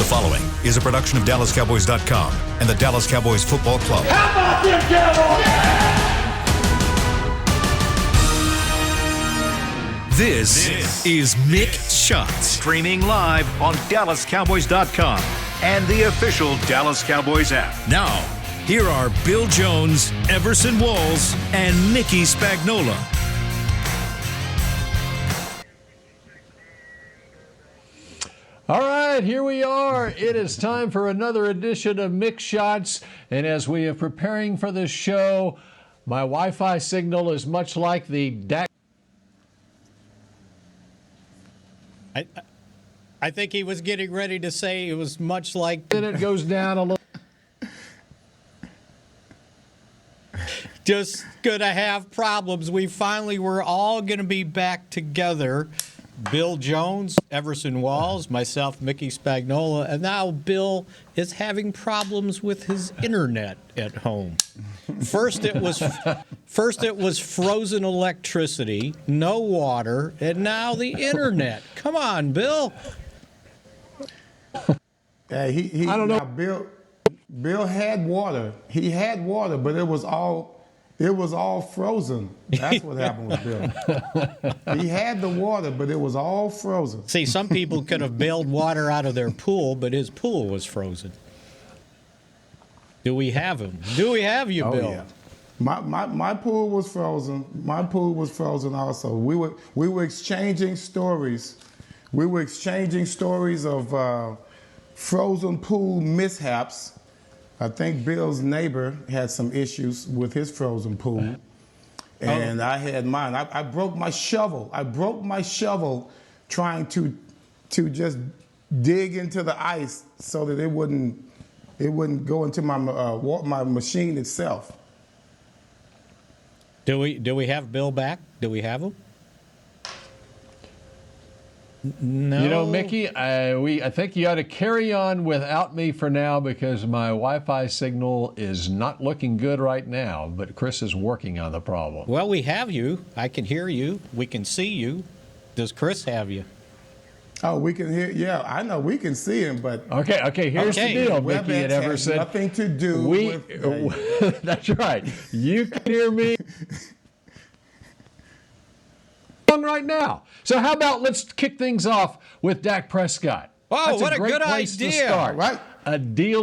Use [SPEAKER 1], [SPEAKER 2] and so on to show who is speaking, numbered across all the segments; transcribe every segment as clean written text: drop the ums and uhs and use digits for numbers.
[SPEAKER 1] The following is a production of DallasCowboys.com and the Dallas Cowboys Football Club.
[SPEAKER 2] How about them Cowboys?
[SPEAKER 1] This is Mick Shots, streaming live on DallasCowboys.com and the official Dallas Cowboys app. Now, here are Bill Jones, Everson Walls, and Mickey Spagnola.
[SPEAKER 3] All right, here we are. It is time for another edition of Mick Shots. And as we are preparing for this show, my Wi-Fi signal is much like the Dak.
[SPEAKER 4] I think he was getting ready to say it was much like.
[SPEAKER 3] Then it goes down a little.
[SPEAKER 4] Just going to have problems. We finally were all going to be back together. Bill Jones, Everson Walls, myself, Mickey Spagnola, and now Bill is having problems with his internet at home. First it was frozen electricity, no water, and now the internet. Come on, Bill.
[SPEAKER 5] Yeah, I don't know. Bill had water. He had water, but it was all frozen. That's what happened with Bill. He had the water, but it was all frozen.
[SPEAKER 4] See, some people could have bailed water out of their pool, but his pool was frozen. Do we have him? Do we have you, Bill?
[SPEAKER 5] Yeah. My pool was frozen. My pool was frozen also. We were exchanging stories. We were exchanging stories of frozen pool mishaps. I think Bill's neighbor had some issues with his frozen pool, and I had mine. I broke my shovel. I broke my shovel trying to just dig into the ice so that it wouldn't go into my machine itself.
[SPEAKER 4] Do we have Bill back? Do we have him? No.
[SPEAKER 3] You know, Mickey, I think you ought to carry on without me for now because my Wi-Fi signal is not looking good right now, but Chris is working on the problem.
[SPEAKER 4] Well, we have you. I can hear you. We can see you. Does Chris have you?
[SPEAKER 5] Oh, we can hear. Yeah, I know we can see him, but
[SPEAKER 3] okay. Here's the deal, Mickey and Everson.
[SPEAKER 5] Nothing to do with.
[SPEAKER 3] That's right. You can hear me right now. So how about let's kick things off with Dak Prescott.
[SPEAKER 4] Oh,
[SPEAKER 3] That's
[SPEAKER 4] what a
[SPEAKER 3] great
[SPEAKER 4] good
[SPEAKER 3] place
[SPEAKER 4] idea!
[SPEAKER 3] To start.
[SPEAKER 5] Right?
[SPEAKER 3] A deal.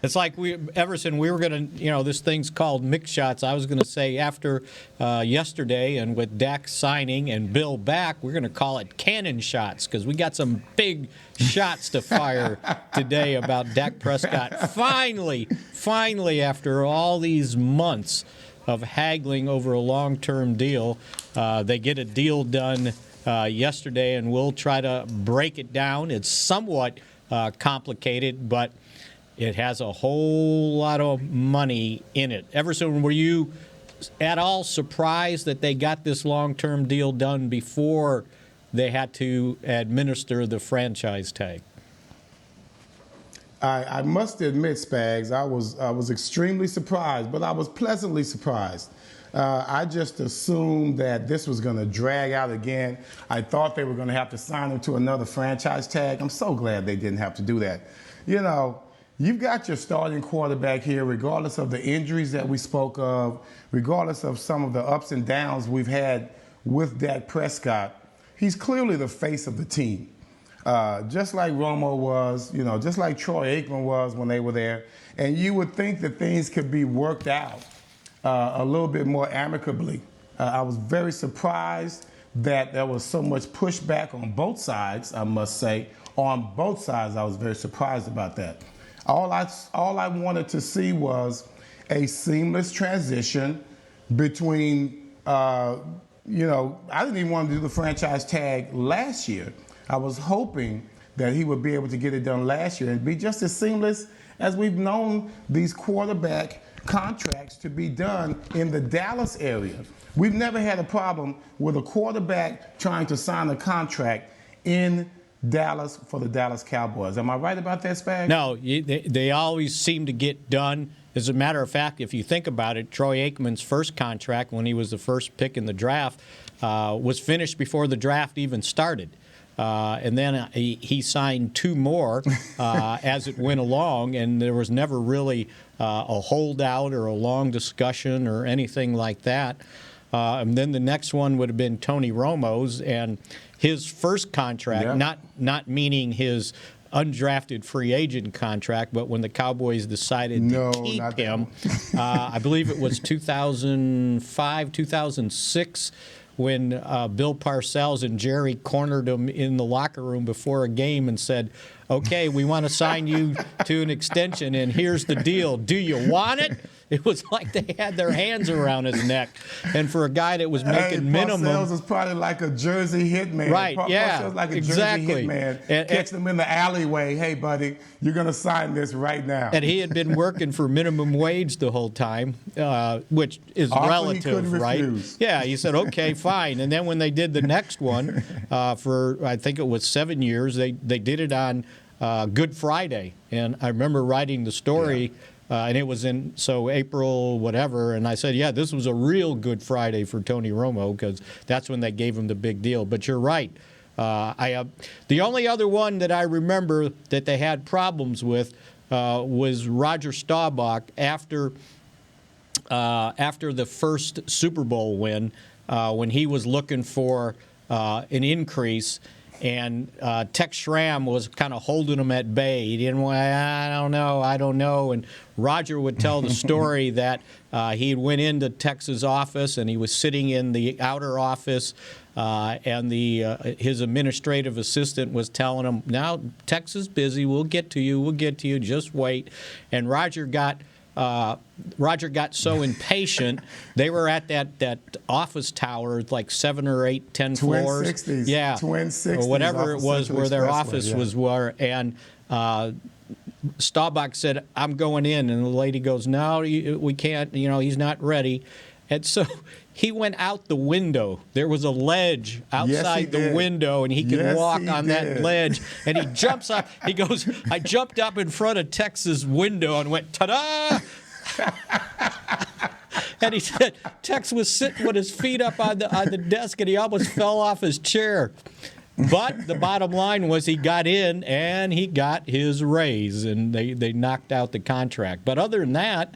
[SPEAKER 4] It's like Everson, we were going to, this thing's called Mick Shots. I was going to say after yesterday and with Dak signing and Bill back, we're going to call it Cannon Shots because we got some big shots to fire today about Dak Prescott. Finally, after all these months of haggling over a long-term deal, they get a deal done yesterday, and we'll try to break it down. It's somewhat complicated, but it has a whole lot of money in it. Everson, were you at all surprised that they got this long-term deal done before they had to administer the franchise tag?
[SPEAKER 5] I must admit, Spags, I was extremely surprised, but I was pleasantly surprised. I just assumed that this was going to drag out again. I thought they were going to have to sign him to another franchise tag. I'm so glad they didn't have to do that. You've got your starting quarterback here, regardless of the injuries that we spoke of, regardless of some of the ups and downs we've had with Dak Prescott. He's clearly the face of the team. Just like Romo was, just like Troy Aikman was when they were there. And you would think that things could be worked out a little bit more amicably. I was very surprised that there was so much pushback on both sides, I must say. On both sides, I was very surprised about that. All I wanted to see was a seamless transition between, I didn't even want to do the franchise tag last year. I was hoping that he would be able to get it done last year and be just as seamless as we've known these quarterback contracts to be done in the Dallas area. We've never had a problem with a quarterback trying to sign a contract in Dallas for the Dallas Cowboys. Am I right about that, Spag?
[SPEAKER 4] No, they always seem to get done. As a matter of fact, if you think about it, Troy Aikman's first contract when he was the first pick in the draft was finished before the draft even started. And then he signed 2 more as it went along, and there was never really a holdout or a long discussion or anything like that. And then the next one would have been Tony Romo's, and his first contract, not meaning his undrafted free agent contract, but when the Cowboys decided to keep him, I believe it was 2005, 2006, when Bill Parcells and Jerry cornered him in the locker room before a game and said, okay, we want to sign you to an extension, and here's the deal. Do you want it? It was like they had their hands around his neck. And for a guy that was making minimum.
[SPEAKER 5] Parcells was probably like a Jersey hitman.
[SPEAKER 4] Right, yeah,
[SPEAKER 5] Parcells like a
[SPEAKER 4] exactly.
[SPEAKER 5] Jersey hitman. Catch them in the alleyway. Hey, buddy, you're going to sign this right now.
[SPEAKER 4] And he had been working for minimum wage the whole time, which is relative, right?
[SPEAKER 5] Refuse.
[SPEAKER 4] Yeah, he said, okay, fine. And then when they did the next one for, I think it was 7 years, they did it on Good Friday. And I remember writing the story. Yeah. And it was in April whatever, and I said, yeah, this was a real Good Friday for Tony Romo because that's when they gave him the big deal. But you're right. The only other one that I remember that they had problems with was Roger Staubach after the first Super Bowl win when he was looking for an increase. And Tex Schramm was kind of holding him at bay. He didn't want, I don't know. And Roger would tell the story that he went into Tex's office and he was sitting in the outer office and his administrative assistant was telling him, now, Tex is busy. We'll get to you. Just wait. And Roger got so impatient. They were at that office tower, like 7 or 8, 10
[SPEAKER 5] Twin
[SPEAKER 4] floors.
[SPEAKER 5] 60s.
[SPEAKER 4] Yeah.
[SPEAKER 5] Twin 60s.
[SPEAKER 4] Or whatever it was where their office was were. And Staubach said, I'm going in. And the lady goes, no, we can't. He's not ready. And so he went out the window. There was a ledge outside the window, and he could walk on that ledge. And he jumps up. He goes, I jumped up in front of Tex's window and went, ta-da! And he said Tex was sitting with his feet up on the desk, and he almost fell off his chair. But the bottom line was he got in, and he got his raise, and they knocked out the contract. But other than that,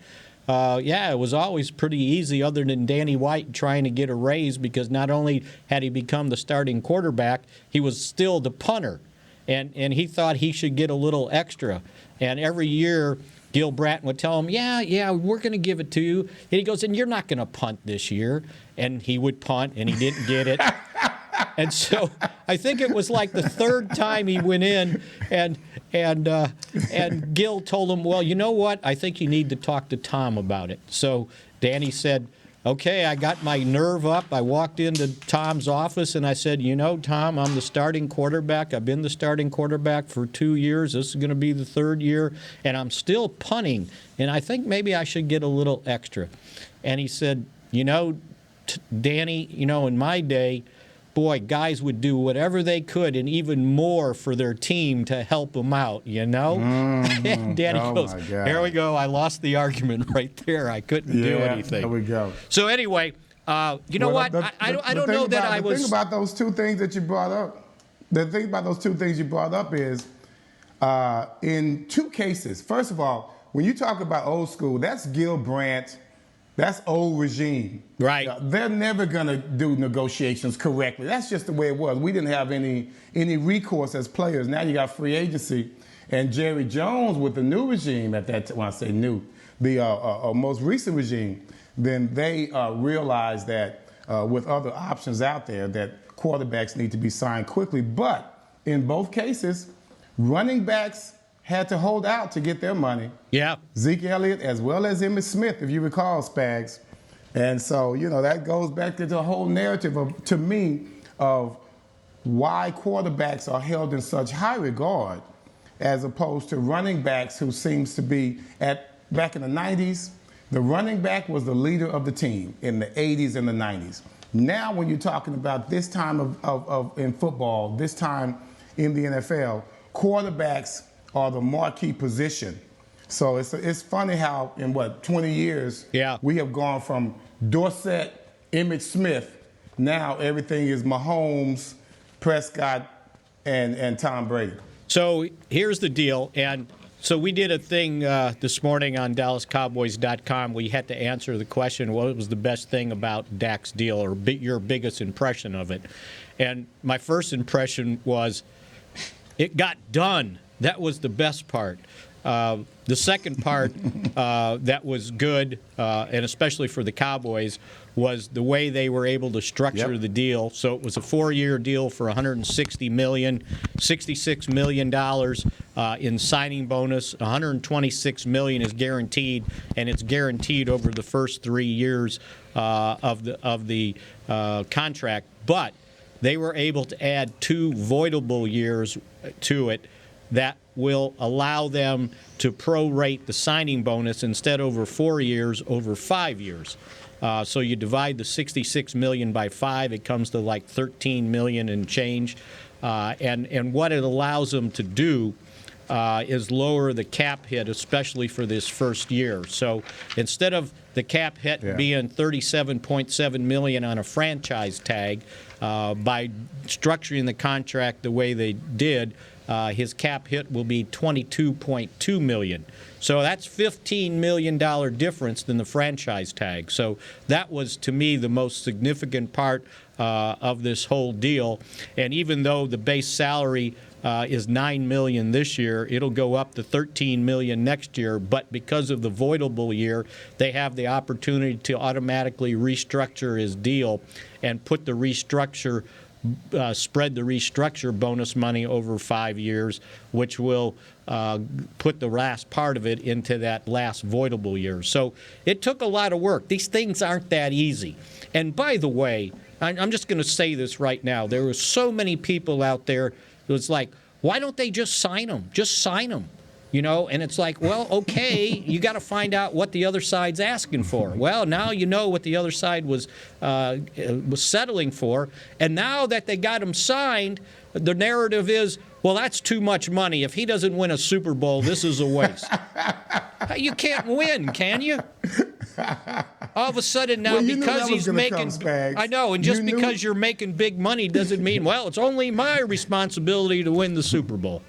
[SPEAKER 4] it was always pretty easy other than Danny White trying to get a raise because not only had he become the starting quarterback, he was still the punter. And he thought he should get a little extra. And every year, Gil Bratton would tell him, yeah, we're going to give it to you. And he goes, and you're not going to punt this year. And he would punt, and he didn't get it. And so I think it was like the third time he went in, and Gil told him, well, you know what? I think you need to talk to Tom about it. So Danny said, okay, I got my nerve up. I walked into Tom's office, and I said, Tom, I'm the starting quarterback. I've been the starting quarterback for 2 years. This is going to be the 3rd year, and I'm still punting, and I think maybe I should get a little extra. And he said, Danny, in my day, boy, guys would do whatever they could and even more for their team to help them out,
[SPEAKER 5] Mm-hmm.
[SPEAKER 4] And Danny goes, here we go. I lost the argument right there. I couldn't do anything.
[SPEAKER 5] There we go.
[SPEAKER 4] So anyway, I don't know that I was.
[SPEAKER 5] The thing about those two things that you brought up, is in 2 cases. First of all, when you talk about old school, that's Gil Brandt. That's old regime.
[SPEAKER 4] Right.
[SPEAKER 5] They're never going to do negotiations correctly. That's just the way it was. We didn't have any recourse as players. Now you got free agency. And Jerry Jones with the new regime at that time, when I say new, the most recent regime, then they realized that with other options out there that quarterbacks need to be signed quickly. But in both cases, running backs had to hold out to get their money.
[SPEAKER 4] Yeah.
[SPEAKER 5] Zeke Elliott as well as Emmitt Smith, if you recall, Spags. And so, that goes back to the whole narrative to me of why quarterbacks are held in such high regard as opposed to running backs who seems to be back in the 90s, the running back was the leader of the team in the 80s and the 90s. Now when you're talking about this time in football, this time in the NFL, quarterbacks are the marquee position. So it's funny how in 20 years we have gone from Dorsett, Emmitt Smith, now everything is Mahomes, Prescott, and Tom Brady.
[SPEAKER 4] So here's the deal, and so we did a thing this morning on DallasCowboys.com. We had to answer the question, what was the best thing about Dak's deal, or your biggest impression of it? And my first impression was it got done. That was the best part. The second part that was good, and especially for the Cowboys, was the way they were able to structure the deal. So it was a 4-year deal for $160 million, $66 million in signing bonus. $126 million is guaranteed, and it's guaranteed over the first 3 years of the contract. But they were able to add 2 voidable years to it that will allow them to prorate the signing bonus instead over 4 years, over 5 years. So you divide the $66 million by 5, it comes to like $13 million and change. And what it allows them to do is lower the cap hit, especially for this first year. So instead of the cap hit being $37.7 million on a franchise tag, by structuring the contract the way they did, his cap hit will be $22.2 million. So that's $15 million difference than the franchise tag. So that was, to me, the most significant part of this whole deal. And even though the base salary is $9 million this year, it'll go up to $13 million next year. But because of the voidable year, they have the opportunity to automatically restructure his deal and put the spread the restructure bonus money over 5 years, which will put the last part of it into that last voidable year. So it took a lot of work. These things aren't that easy. And by the way, I'm just going to say this right now. There were so many people out there that was like, why don't they just sign them? Just sign them. You know, and it's like, well, okay, you got to find out what the other side's asking for. Well, now you know what the other side was settling for, and now that they got him signed, the narrative is, well, that's too much money. If he doesn't win a Super Bowl, this is a waste. You can't win, can you? All of a sudden now, because he's making, I know, and just because you're making big money doesn't mean, well, it's only my responsibility to win the Super Bowl.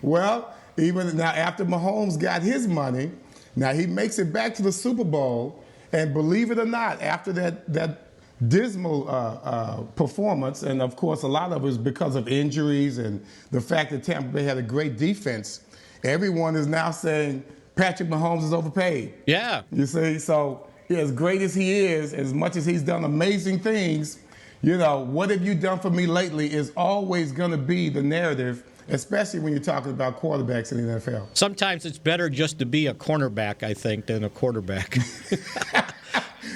[SPEAKER 5] Well, even now after Mahomes got his money, now he makes it back to the Super Bowl, and believe it or not, after that dismal performance, and of course a lot of it is because of injuries and the fact that Tampa Bay had a great defense, everyone is now saying Patrick Mahomes is overpaid.
[SPEAKER 4] Yeah.
[SPEAKER 5] You see, so as great as he is, as much as he's done amazing things, you know, what have you done for me lately is always going to be the narrative, especially when you're talking about quarterbacks in the NFL.
[SPEAKER 4] Sometimes it's better just to be a cornerback, I think, than a quarterback.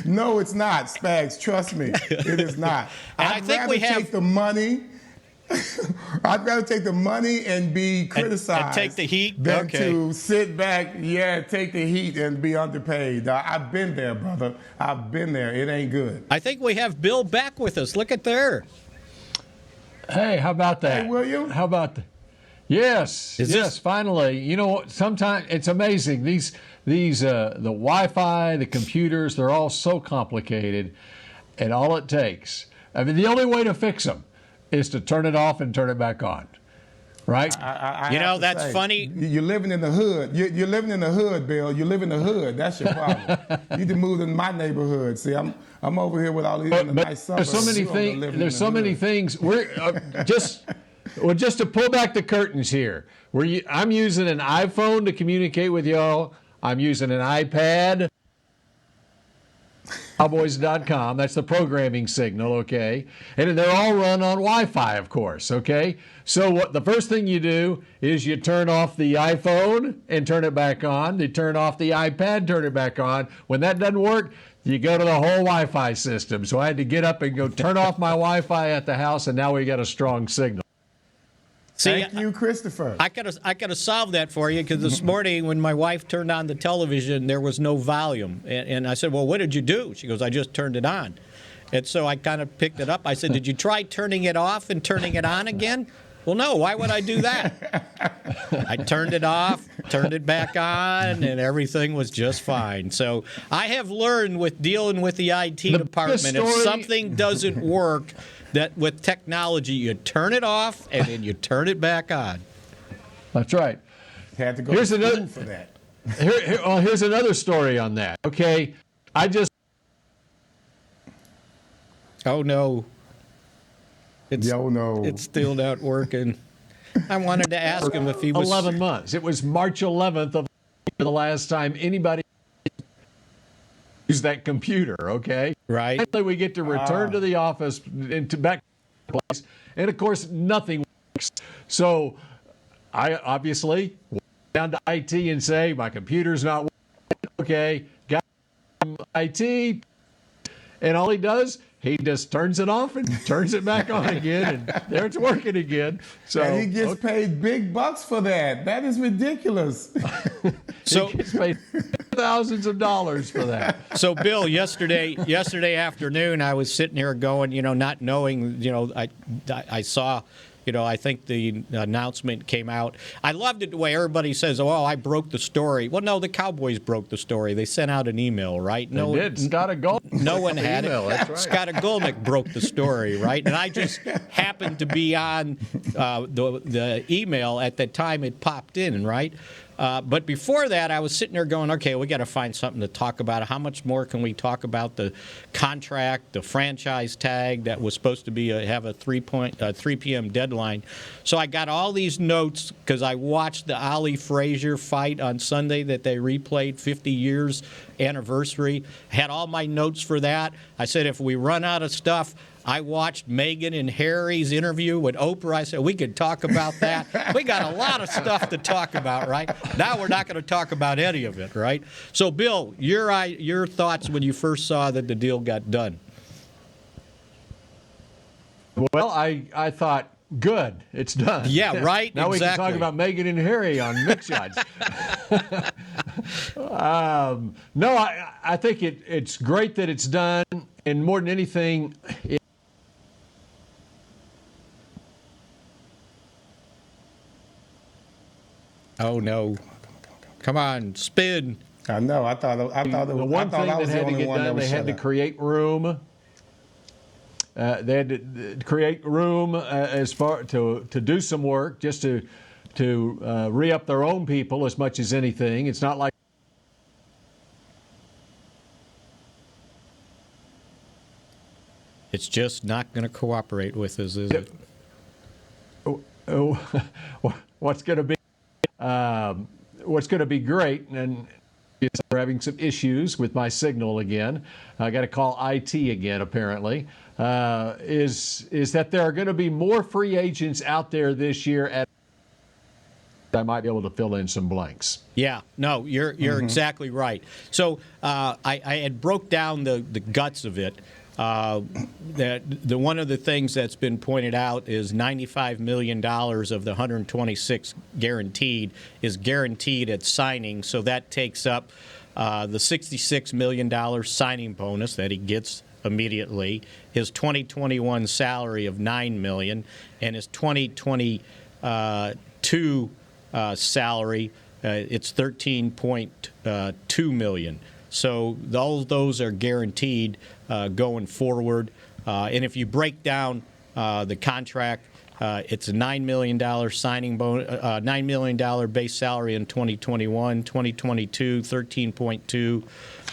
[SPEAKER 5] No, it's not, Spags. Trust me, it is not. I'd rather take the money. I'd rather take the money and be criticized
[SPEAKER 4] and take the heat
[SPEAKER 5] than to sit back, take the heat and be underpaid. I've been there, brother. I've been there. It ain't good.
[SPEAKER 4] I think we have Bill back with us. Look at there.
[SPEAKER 3] Hey, how about that?
[SPEAKER 5] Hey, William.
[SPEAKER 3] How about that? Yes, finally. You know, sometimes it's amazing. These the Wi-Fi, the computers, they're all so complicated, and all it takes, I mean, the only way to fix them is to turn it off and turn it back on, right?
[SPEAKER 5] I
[SPEAKER 4] that's funny.
[SPEAKER 5] You're living in the hood. You're living in the hood, Bill. You live in the hood. That's your problem. You need to move in my neighborhood. See, I'm over here with all these nice suburbs.
[SPEAKER 3] There's so many things. There's so many things. We're just to pull back the curtains here. I'm using an iPhone to communicate with y'all. I'm using an iPad. Cowboys.com. That's the programming signal, okay? And they're all run on Wi-Fi, of course, okay? So the first thing you do is you turn off the iPhone and turn it back on. You turn off the iPad, turn it back on. When that doesn't work, you go to the whole Wi-Fi system. So I had to get up and go turn off my Wi-Fi at the house, and now we got a strong signal.
[SPEAKER 5] Thank you, Christopher.
[SPEAKER 4] I gotta solve that for you, because this morning when my wife turned on the television, there was no volume. And I said, well, what did you do? She goes, I just turned it on. And so I kind of picked it up. I said, did you try turning it off and turning it on again? Well, no, why would I do that? I turned it off, turned it back on, and everything was just fine. So I have learned with dealing with the IT department, if something doesn't work, that with technology, you turn it off and then you turn it back on.
[SPEAKER 3] That's right.
[SPEAKER 5] Had to go
[SPEAKER 3] Here's
[SPEAKER 5] to school
[SPEAKER 3] another
[SPEAKER 5] for that.
[SPEAKER 3] Here's another story on that. Okay,
[SPEAKER 4] Oh no. It's still not working. I wanted to ask him if he was
[SPEAKER 3] 11 months. It was March 11th of the last time anybody used that computer. Okay,
[SPEAKER 4] right.
[SPEAKER 3] Finally, we get to return to the office and back to the place, and of course, nothing works. So, I obviously went down to IT and say my computer's not working. Okay, got IT, and all he does. He just turns it off and turns it back on again, and there it's working again. So
[SPEAKER 5] And he gets paid big bucks for that. That is ridiculous.
[SPEAKER 4] So
[SPEAKER 3] he gets paid thousands of dollars for that.
[SPEAKER 4] So, Bill, yesterday afternoon, I was sitting here going, not knowing, I saw. I think the announcement came out. I loved it the way everybody says, "Oh, I broke the story." Well, no, the Cowboys broke the story. They sent out an email, right?
[SPEAKER 3] They did. Scott Agolnik.
[SPEAKER 4] No one had
[SPEAKER 3] email,
[SPEAKER 4] it.
[SPEAKER 3] That's right.
[SPEAKER 4] Scott Agolnik broke the story, right? And I just happened to be on the email at the time it popped in, right? But before that, I was sitting there going, okay, we got to find something to talk about. How much more can we talk about the contract, the franchise tag that was supposed to be have a 3 p.m. deadline? So I got all these notes because I watched the Ali Frazier fight on Sunday that they replayed, 50 years anniversary. Had all my notes for that. I said, if we run out of stuff, I watched Meghan and Harry's interview with Oprah. I said, we could talk about that. We got a lot of stuff to talk about, right? Now we're not going to talk about any of it, right? So, Bill, your thoughts when you first saw that the deal got done?
[SPEAKER 3] Well, I thought, good, it's done.
[SPEAKER 4] Yeah, right?
[SPEAKER 3] Now
[SPEAKER 4] exactly.
[SPEAKER 3] we can talk about Meghan and Harry on Mix Shots. No, I think it's great that it's done, and more than anything,
[SPEAKER 4] oh no! Come on, spin.
[SPEAKER 5] I know. I thought
[SPEAKER 3] the one thing that had to get done, they had to create room. They had to create room as far to do some work, just to re-up their own people as much as anything. It's not like
[SPEAKER 4] it's just not going to cooperate with us, is it?
[SPEAKER 3] What's going to be great, and we're having some issues with my signal again. I got to call IT again, apparently. Is that there are going to be more free agents out there this year? I might be able to fill in some blanks.
[SPEAKER 4] Yeah, no, you're exactly right. So I had broke down the guts of it. That one of the things that's been pointed out is $95 million of the 126 guaranteed is guaranteed at signing, so that takes up the $66 million signing bonus that he gets immediately, his 2021 salary of $9 million, and his 2022 salary, it's $13.2 million. So all those are guaranteed going forward. And if you break down the contract, it's a $9 million signing bonus, $9 million base salary in 2021, 2022, 13.2,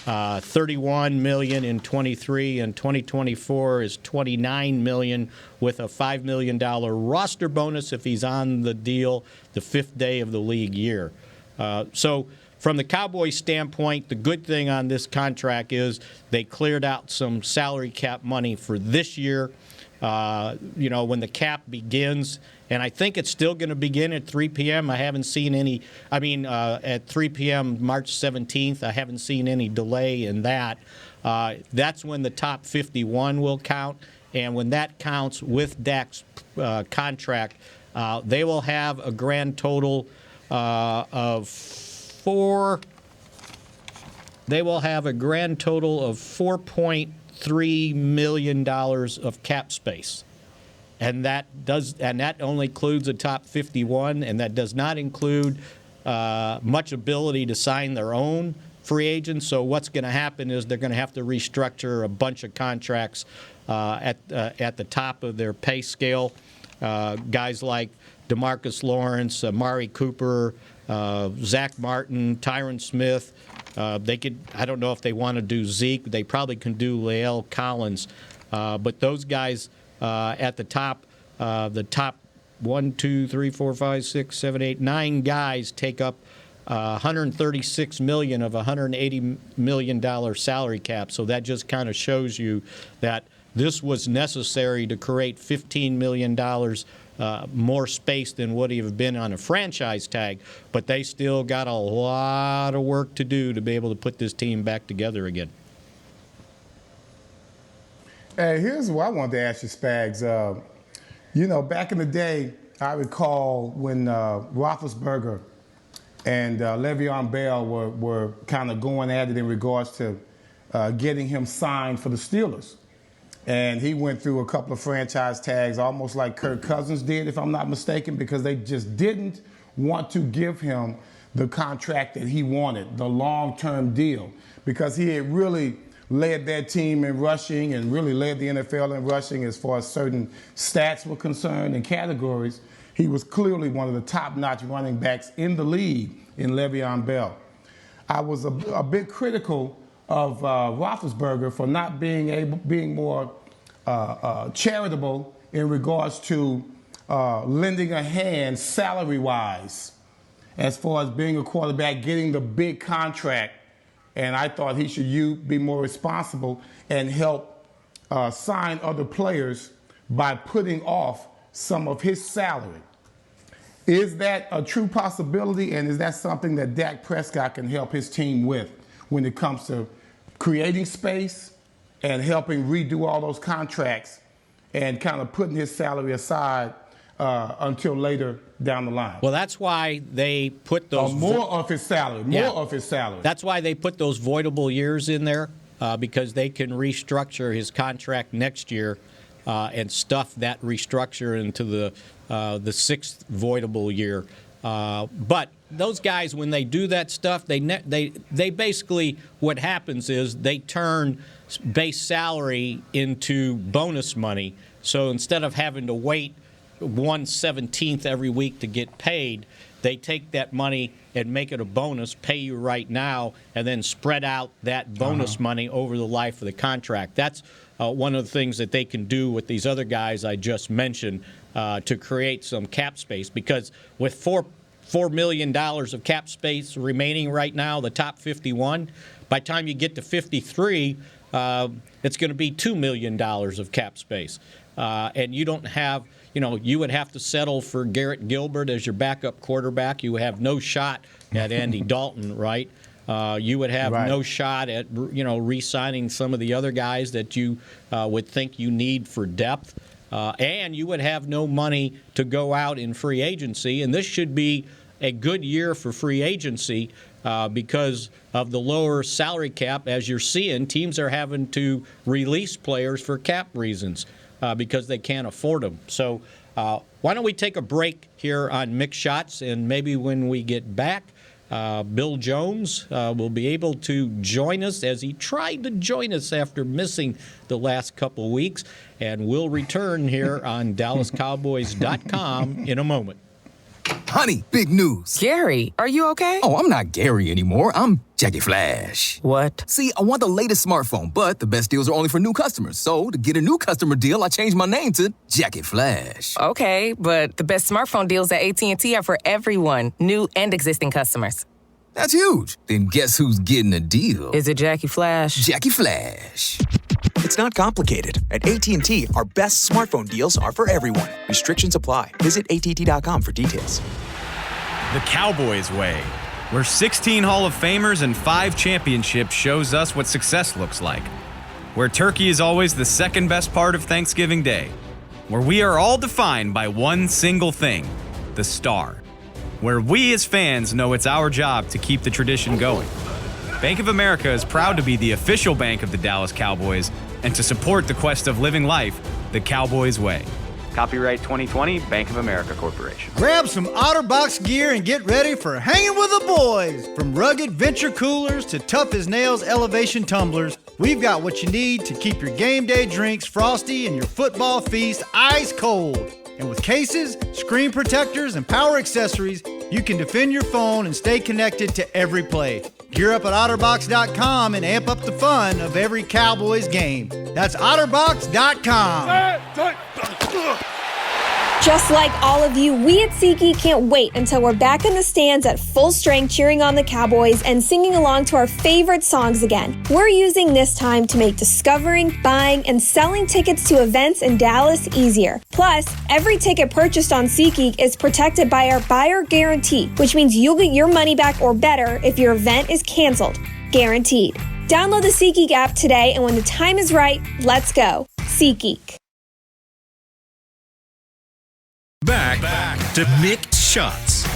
[SPEAKER 4] $31 million in 23, and 2024 is $29 million with a $5 million roster bonus if he's on the deal the fifth day of the league year. So from the Cowboys' standpoint, the good thing on this contract is they cleared out some salary cap money for this year. When the cap begins, and I think it's still going to begin at 3 p.m. I haven't seen any, at 3 p.m. March 17th, I haven't seen any delay in that. That's when the top 51 will count, and when that counts with Dak's contract, they will have a grand total of $4.3 million of cap space, and that only includes the top 51, and that does not include much ability to sign their own free agents. So what's going to happen is they're going to have to restructure a bunch of contracts at the top of their pay scale. Guys like DeMarcus Lawrence, Amari Cooper, Zach Martin, Tyron Smith. They could. I don't know if they want to do Zeke. They probably can do Lael Collins. But those guys at the top 1, 2, 3, 4, 5, 6, 7, 8, 9 guys take up $136 million of $180 million salary cap. So that just kind of shows you that this was necessary to create $15 million more space than would have been on a franchise tag. But they still got a lot of work to do to be able to put this team back together again.
[SPEAKER 5] Hey, here's what I wanted to ask you, Spags. Back in the day, I recall when Roethlisberger and Le'Veon Bell were kind of going at it in regards to getting him signed for the Steelers. And he went through a couple of franchise tags, almost like Kirk Cousins did, if I'm not mistaken, because they just didn't want to give him the contract that he wanted, the long-term deal, because he had really led that team in rushing and really led the NFL in rushing as far as certain stats were concerned and categories. He was clearly one of the top-notch running backs in the league in Le'Veon Bell. I was a bit critical of Roethlisberger for not being more charitable in regards to lending a hand salary-wise as far as being a quarterback, getting the big contract. And I thought he should be more responsible and help sign other players by putting off some of his salary. Is that a true possibility, and is that something that Dak Prescott can help his team with when it comes to creating space and helping redo all those contracts and kind of putting his salary aside until later down the line?
[SPEAKER 4] Well, that's why they put those
[SPEAKER 5] more of his salary.
[SPEAKER 4] That's why they put those voidable years in there, because they can restructure his contract next year and stuff that restructure into the sixth voidable year. But those guys, when they do that stuff, they basically, what happens is they turn base salary into bonus money. So instead of having to wait 1/17 every week to get paid, they take that money and make it a bonus, pay you right now, and then spread out that bonus money over the life of the contract. That's one of the things that they can do with these other guys I just mentioned to create some cap space. Because with $4 million of cap space remaining right now, the top 51, by the time you get to 53, it's going to be $2 million of cap space. And you don't have, you would have to settle for Garrett Gilbert as your backup quarterback. You would have no shot at Andy Dalton, right? You would have no shot at, re-signing some of the other guys that you would think you need for depth. And you would have no money to go out in free agency. And this should be a good year for free agency because of the lower salary cap. As you're seeing, teams are having to release players for cap reasons because they can't afford them. So why don't we take a break here on Mick Shots, and maybe when we get back, Bill Jones will be able to join us as he tried to join us after missing the last couple weeks, and we'll return here on DallasCowboys.com in a moment.
[SPEAKER 2] Honey, big news.
[SPEAKER 6] Gary, are you okay?
[SPEAKER 2] Oh, I'm not Gary anymore. I'm Jackie Flash.
[SPEAKER 6] What?
[SPEAKER 2] See, I want the latest smartphone, but the best deals are only for new customers. So, to get a new customer deal, I changed my name to Jackie Flash.
[SPEAKER 6] Okay, but the best smartphone deals at AT&T are for everyone, new and existing customers.
[SPEAKER 2] That's huge. Then guess who's getting a deal?
[SPEAKER 6] Is it Jackie Flash?
[SPEAKER 2] Jackie Flash.
[SPEAKER 7] It's not complicated. At AT&T, our best smartphone deals are for everyone. Restrictions apply. Visit att.com for details.
[SPEAKER 8] The Cowboys way, where 16 Hall of Famers and 5 championships shows us what success looks like. Where turkey is always the second best part of Thanksgiving Day. Where we are all defined by one single thing, the star. Where we as fans know it's our job to keep the tradition going. Bank of America is proud to be the official bank of the Dallas Cowboys and to support the quest of living life the Cowboys way. Copyright 2020, Bank of America Corporation.
[SPEAKER 9] Grab some OtterBox gear and get ready for hanging with the boys. From rugged venture coolers to tough as nails elevation tumblers, we've got what you need to keep your game day drinks frosty and your football feast ice cold. And with cases, screen protectors, and power accessories, you can defend your phone and stay connected to every play. Gear up at OtterBox.com and amp up the fun of every Cowboys game. That's OtterBox.com.
[SPEAKER 10] Just like all of you, we at SeatGeek can't wait until we're back in the stands at full strength cheering on the Cowboys and singing along to our favorite songs again. We're using this time to make discovering, buying, and selling tickets to events in Dallas easier. Plus, every ticket purchased on SeatGeek is protected by our buyer guarantee, which means you'll get your money back or better if your event is canceled. Guaranteed. Download the SeatGeek app today, and when the time is right, let's go. SeatGeek.
[SPEAKER 1] Back to Mick Shots.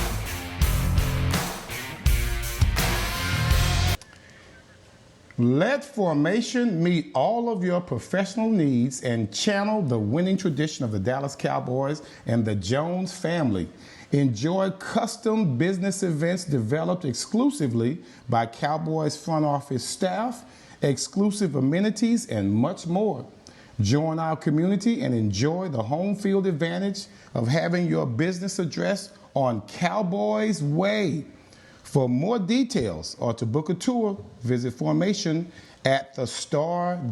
[SPEAKER 5] Let formation meet all of your professional needs and channel the winning tradition of the Dallas Cowboys and the Jones family. Enjoy custom business events developed exclusively by Cowboys front office staff, exclusive amenities, and much more. Join our community and enjoy the home field advantage of having your business address on Cowboys Way. For more details or to book a tour, visit Formation at thestar.com.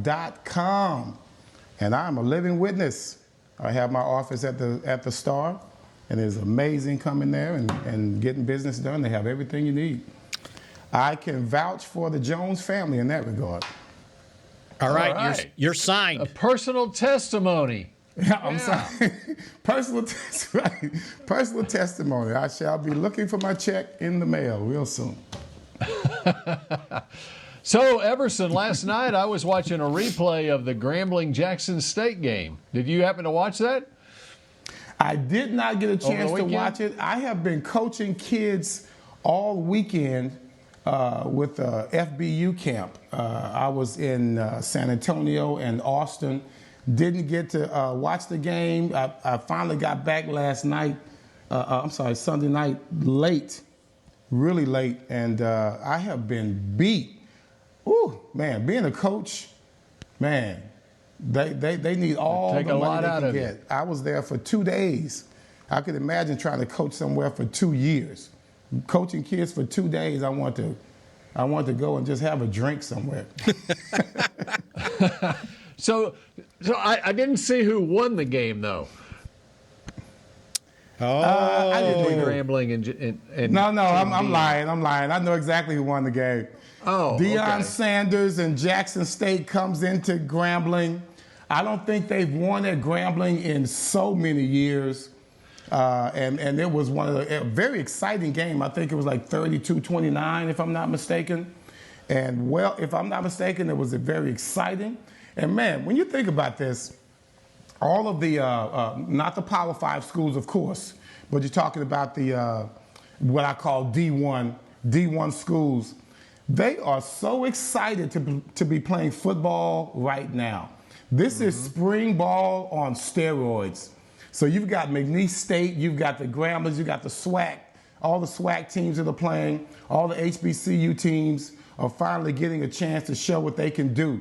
[SPEAKER 5] And I'm a living witness. I have my office at the Star, and it's amazing coming there and getting business done. They have everything you need. I can vouch for the Jones family in that regard.
[SPEAKER 4] All right. You're signed.
[SPEAKER 3] A personal testimony.
[SPEAKER 5] Yeah, I'm sorry. Personal testimony. I shall be looking for my check in the mail real soon.
[SPEAKER 3] So, Everson, last night I was watching a replay of the Grambling-Jackson State game. Did you happen to watch that?
[SPEAKER 5] I did not get a chance to watch it. I have been coaching kids all weekend with FBU camp. I was in San Antonio and Austin. Didn't get to watch the game. I finally got back last night, Sunday night, late, really late, and I have been beat. Ooh, man, being a coach, man, they need all the money they can get. I was there for 2 days. I could imagine trying to coach somewhere for 2 years. Coaching kids for 2 days, I want to go and just have a drink somewhere.
[SPEAKER 3] So I didn't see who won the game, though.
[SPEAKER 5] I didn't
[SPEAKER 3] Grambling and
[SPEAKER 5] No, I'm lying. I know exactly who won the game.
[SPEAKER 3] Oh,
[SPEAKER 5] Deion
[SPEAKER 3] okay.
[SPEAKER 5] Sanders and Jackson State comes into Grambling. I don't think they've won at Grambling in so many years. And it was a very exciting game. I think it was like 32-29, if I'm not mistaken. And, well, if I'm not mistaken, it was very exciting. And, man, when you think about this, all of the, not the Power 5 schools, of course, but you're talking about the, what I call D1 schools, they are so excited to be playing football right now. This is spring ball on steroids. So you've got McNeese State, you've got the Gramblers, you've got the SWAC, all the SWAC teams that are playing, all the HBCU teams are finally getting a chance to show what they can do.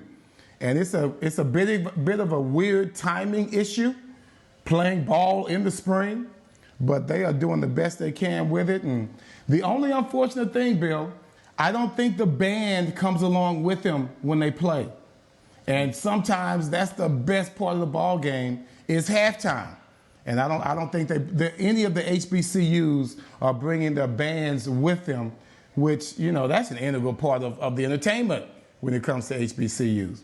[SPEAKER 5] And it's a bit of a weird timing issue, playing ball in the spring, but they are doing the best they can with it. And the only unfortunate thing, Bill, I don't think the band comes along with them when they play. And sometimes that's the best part of the ball game is halftime. And I don't think any of the HBCUs are bringing their bands with them, which, that's an integral part of the entertainment when it comes to HBCUs.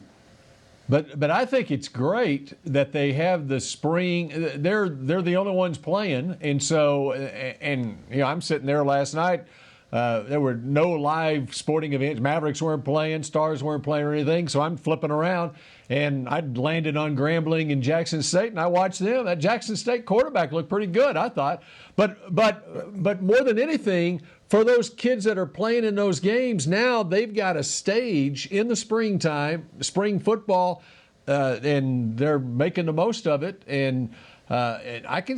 [SPEAKER 3] But I think it's great that they have the spring. They're the only ones playing, and so I'm sitting there last night. There were no live sporting events. Mavericks weren't playing, Stars weren't playing or anything. So I'm flipping around, and I landed on Grambling and Jackson State, and I watched them. That Jackson State quarterback looked pretty good, I thought. But more than anything, for those kids that are playing in those games, now they've got a stage in the springtime, spring football, and they're making the most of it. And And I can,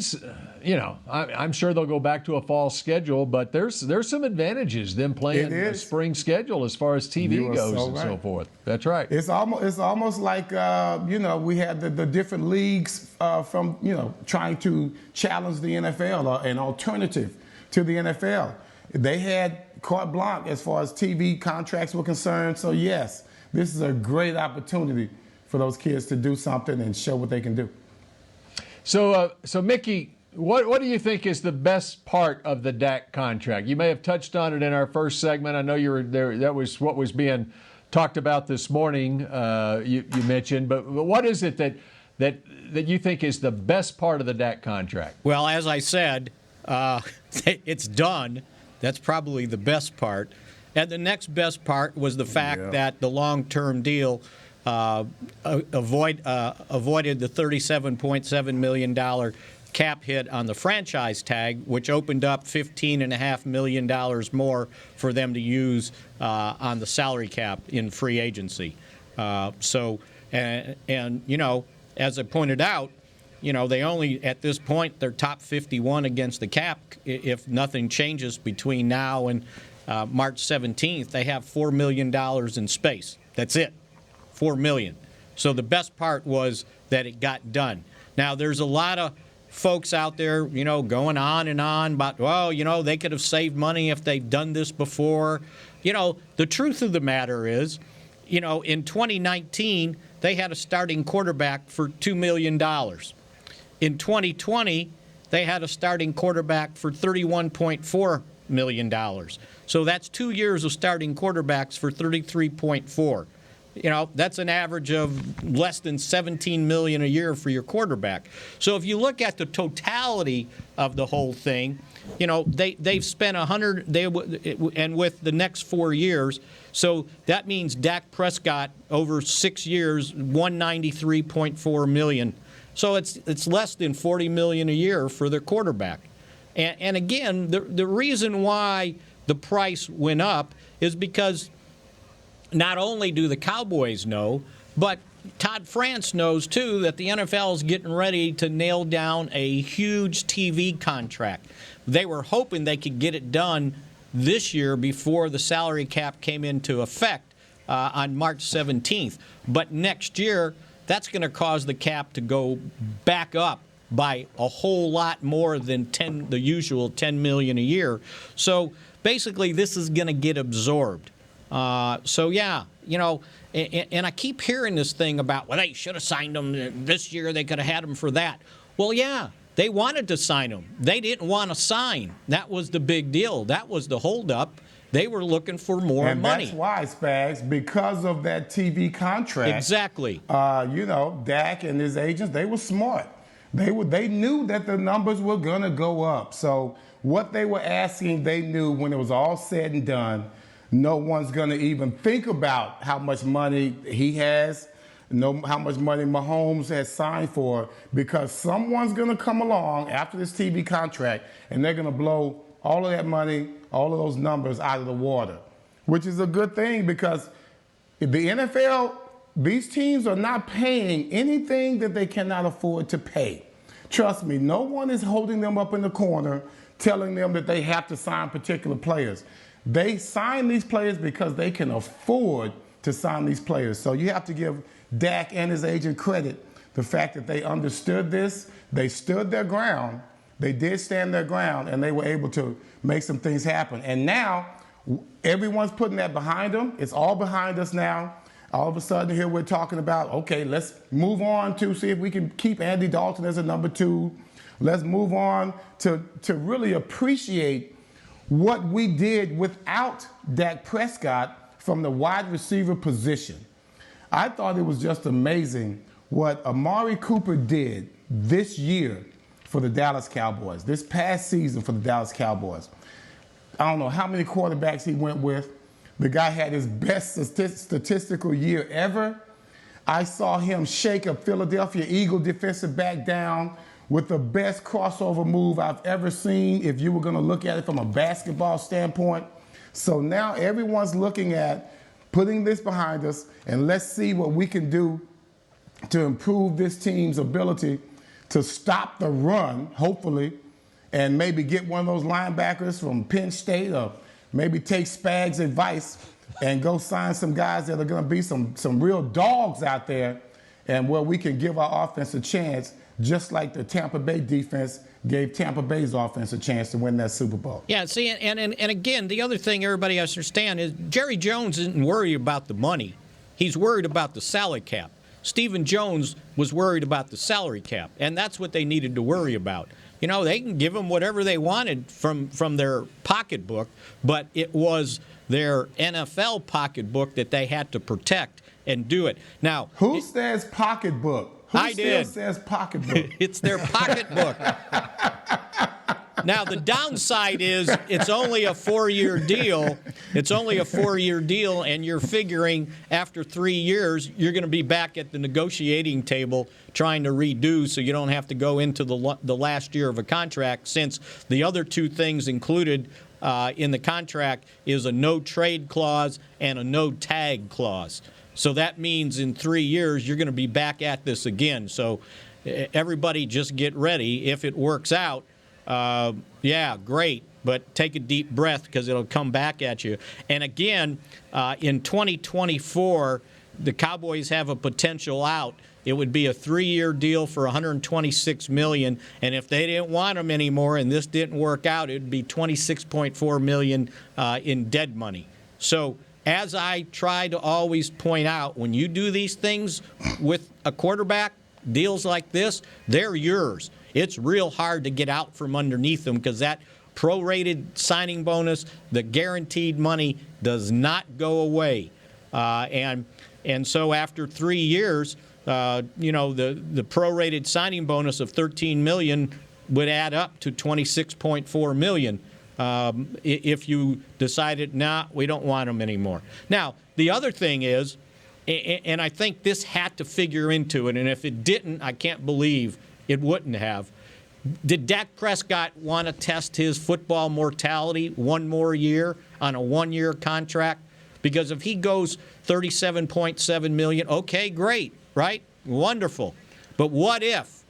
[SPEAKER 3] I'm sure they'll go back to a fall schedule, but there's some advantages them playing a spring schedule as far as TV goes and so forth. That's right.
[SPEAKER 5] It's almost like we had the different leagues from trying to challenge the NFL or an alternative to the NFL. They had carte blanche as far as TV contracts were concerned. So yes, this is a great opportunity for those kids to do something and show what they can do.
[SPEAKER 3] So Mickey, what do you think is the best part of the Dak contract? You may have touched on it in our first segment. I know you were there. That was what was being talked about this morning. You mentioned, but what is it that you think is the best part of the Dak contract?
[SPEAKER 4] Well, as I said, it's done. That's probably the best part. And the next best part was the fact that the long-term deal avoided the $37.7 million cap hit on the franchise tag, which opened up $15.5 million more for them to use on the salary cap in free agency. As I pointed out, they only, at this point, they're top 51 against the cap. If nothing changes between now and March 17th, they have $4 million in space. That's it, $4 million. So the best part was that it got done. Now, there's a lot of folks out there, going on and on about, they could have saved money if they'd done this before. The truth of the matter is, in 2019, they had a starting quarterback for $2 million. In 2020, they had a starting quarterback for $31.4 million. So that's 2 years of starting quarterbacks for $33.4. That's an average of less than $17 million a year for your quarterback. So if you look at the totality of the whole thing, they've spent $100, and with the next 4 years, so that means Dak Prescott over 6 years, $193.4 million. So it's less than $40 million a year for their quarterback. And again, the reason why the price went up is because not only do the Cowboys know, but Todd France knows, too, that the NFL is getting ready to nail down a huge TV contract. They were hoping they could get it done this year before the salary cap came into effect on March 17th. But next year, that's going to cause the cap to go back up by a whole lot more than the usual $10 million a year. So basically, this is going to get absorbed. And I keep hearing this thing about, they should have signed him this year. They could have had him for that. Well, yeah, they wanted to sign him. They didn't want to sign. That was the big deal. That was the holdup. They were looking for more money.
[SPEAKER 5] And that's why, Spags, because of that TV contract.
[SPEAKER 4] Exactly.
[SPEAKER 5] Dak and his agents, they were smart. They knew that the numbers were going to go up. So what they were asking, they knew when it was all said and done, no one's going to even think about how much money he has, how much money Mahomes has signed for, because someone's going to come along after this TV contract and they're going to blow all of that money, all of those numbers out of the water, which is a good thing because the NFL, these teams are not paying anything that they cannot afford to pay. Trust me, no one is holding them up in the corner telling them that they have to sign particular players. They sign these players because they can afford to sign these players. So you have to give Dak and his agent credit, the fact that they understood this, they stood their ground, they did stand their ground, and they were able to make some things happen. And now, everyone's putting that behind them. It's all behind us now. All of a sudden, here we're talking about, okay, let's move on to see if we can keep Andy Dalton as a number 2. Let's move on to really appreciate what we did without Dak Prescott from the wide receiver position. I thought it was just amazing what Amari Cooper did this year for the Dallas Cowboys, this past season for the Dallas Cowboys. I don't know how many quarterbacks he went with. The guy had his best statistical year ever. I saw him shake a Philadelphia Eagle defensive back down with the best crossover move I've ever seen if you were going to look at it from a basketball standpoint. So now everyone's looking at putting this behind us, and let's see what we can do to improve this team's ability to stop the run, hopefully, and maybe get one of those linebackers from Penn State, or maybe take Spags' advice and go sign some guys that are going to be some real dogs out there, and where we can give our offense a chance, just like the Tampa Bay defense gave Tampa Bay's offense a chance to win that Super Bowl.
[SPEAKER 4] Yeah, see, and again, the other thing everybody has to understand is Jerry Jones isn't worried about the money. He's worried about the salary cap. Stephen Jones was worried about the salary cap, and that's what they needed to worry about. You know, they can give them whatever they wanted from their pocketbook, but it was their NFL pocketbook that they had to protect and do it. Now,
[SPEAKER 5] who says pocketbook? Who
[SPEAKER 4] I did.
[SPEAKER 5] says pocketbook?
[SPEAKER 4] It's their pocketbook. Now, the downside is it's only a 4-year deal. It's only a 4-year deal, and you're figuring after 3 years you're going to be back at the negotiating table trying to redo so you don't have to go into the last year of a contract, since the other two things included in the contract is a no-trade clause and a no-tag clause. So that means in 3 years you're going to be back at this again. So everybody just get ready. If it works out, yeah, great, but take a deep breath because it'll come back at you. And again, in 2024, the Cowboys have a potential out. It would be a 3-year deal for $126 million, and if they didn't want him anymore and this didn't work out, it would be $26.4 million in dead money. So as I try to always point out, when you do these things with a quarterback, deals like this, they're yours. It's real hard to get out from underneath them because that prorated signing bonus, the guaranteed money, does not go away. And so after 3 years, the prorated signing bonus of $13 million would add up to $26.4 million if you decided, nah, we don't want them anymore. Now, the other thing is, and I think this had to figure into it, and if it didn't, I can't believe it wouldn't have. Did Dak Prescott want to test his football mortality one more year on a 1-year contract? Because if he goes $37.7 million, okay, great, right? Wonderful. But what if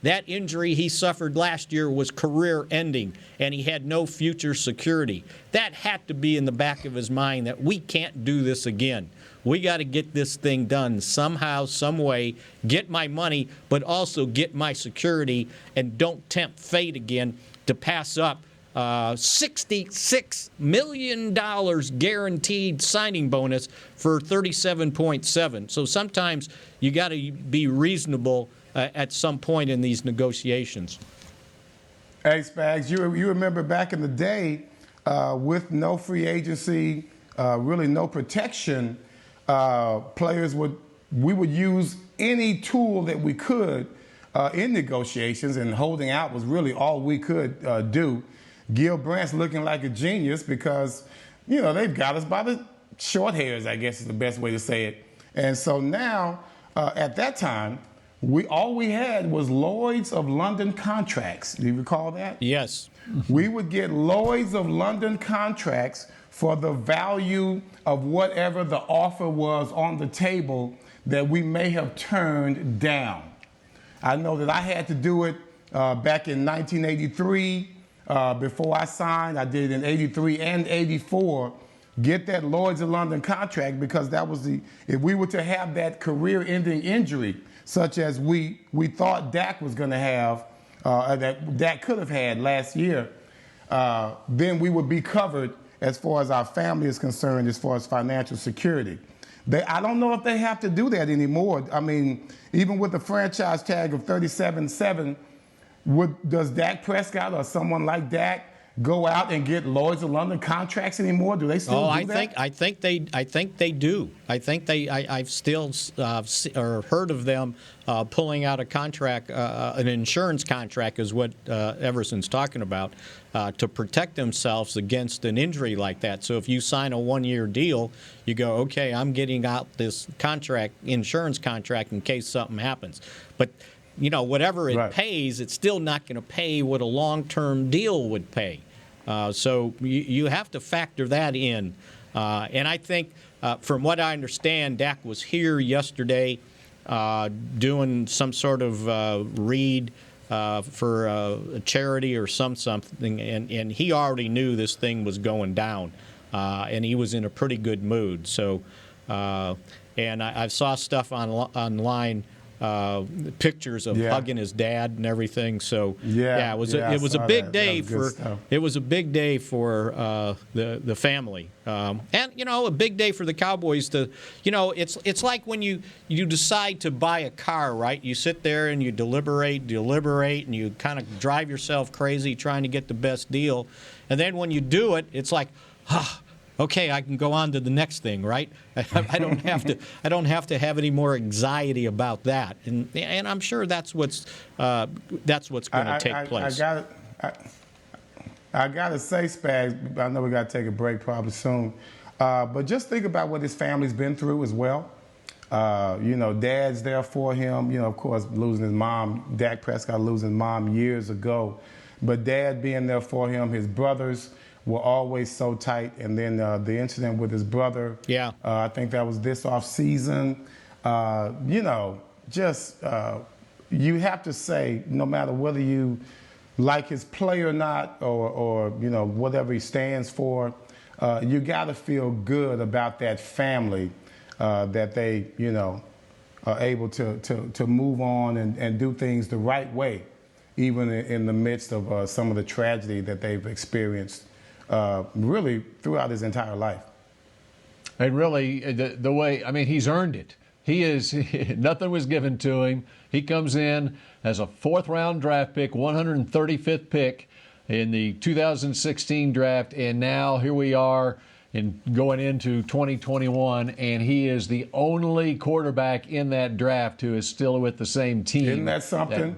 [SPEAKER 4] that injury he suffered last year was career-ending and he had no future security? That had to be in the back of his mind that we can't do this again. We got to get this thing done somehow, some way, get my money, but also get my security, and don't tempt fate again to pass up $66 million guaranteed signing bonus for $37.7. So sometimes you got to be reasonable at some point in these negotiations.
[SPEAKER 5] Hey, Spags, you remember back in the day with no free agency, really no protection, we would use any tool that we could in negotiations, and holding out was really all we could do. Gil Brandt's looking like a genius because, they've got us by the short hairs, I guess is the best way to say it. And so now, at that time, all we had was Lloyd's of London contracts. Do you recall that?
[SPEAKER 4] Yes.
[SPEAKER 5] We would get Lloyd's of London contracts for the value of whatever the offer was on the table that we may have turned down. I know that I had to do it back in 1983 before I signed. I did it in 83 and 84. Get that Lloyd's of London contract, because that was if we were to have that career-ending injury, such as we thought Dak was going to have, that Dak could have had last year, then we would be covered as far as our family is concerned, as far as financial security. I don't know if they have to do that anymore. I mean, even with the franchise tag of $37.7, does Dak Prescott or someone like Dak go out and get Lloyd's of London contracts anymore? Do they still do that?
[SPEAKER 4] I think they do. I've still heard of them pulling out a contract, an insurance contract is what Everson's talking about, to protect themselves against an injury like that. So if you sign a 1-year deal, you go, okay, I'm getting out this insurance contract in case something happens. But whatever it pays, it's still not going to pay what a long-term deal would pay. So you have to factor that in. And I think, from what I understand, Dak was here yesterday doing some sort of read for a charity or something, and he already knew this thing was going down, and he was in a pretty good mood. So, and I saw stuff online. Pictures of hugging his dad and everything. So it was a big day for the family, and a big day for the Cowboys to it's like when you decide to buy a car, right? You sit there and you deliberate, and you kind of drive yourself crazy trying to get the best deal, and then when you do it, it's like, okay, I can go on to the next thing, right? I don't have to have any more anxiety about that, and I'm sure that's what's going to take place.
[SPEAKER 5] I gotta say, Spags, I know we gotta take a break probably soon, but just think about what his family's been through as well. Dad's there for him. Of course, losing his mom, Dak Prescott losing his mom years ago, but Dad being there for him, his brothers were always so tight, and then the incident with his brother. I think that was this off season. You have to say, no matter whether you like his play or not, or whatever he stands for, you got to feel good about that family, that they are able to move on and do things the right way, even in the midst of some of the tragedy that they've experienced. Really throughout his entire life.
[SPEAKER 3] And really, the way, he's earned it. Nothing was given to him. He comes in as a 4th-round draft pick, 135th pick in the 2016 draft, and now here we are going into 2021, and he is the only quarterback in that draft who is still with the same team.
[SPEAKER 5] Isn't that something?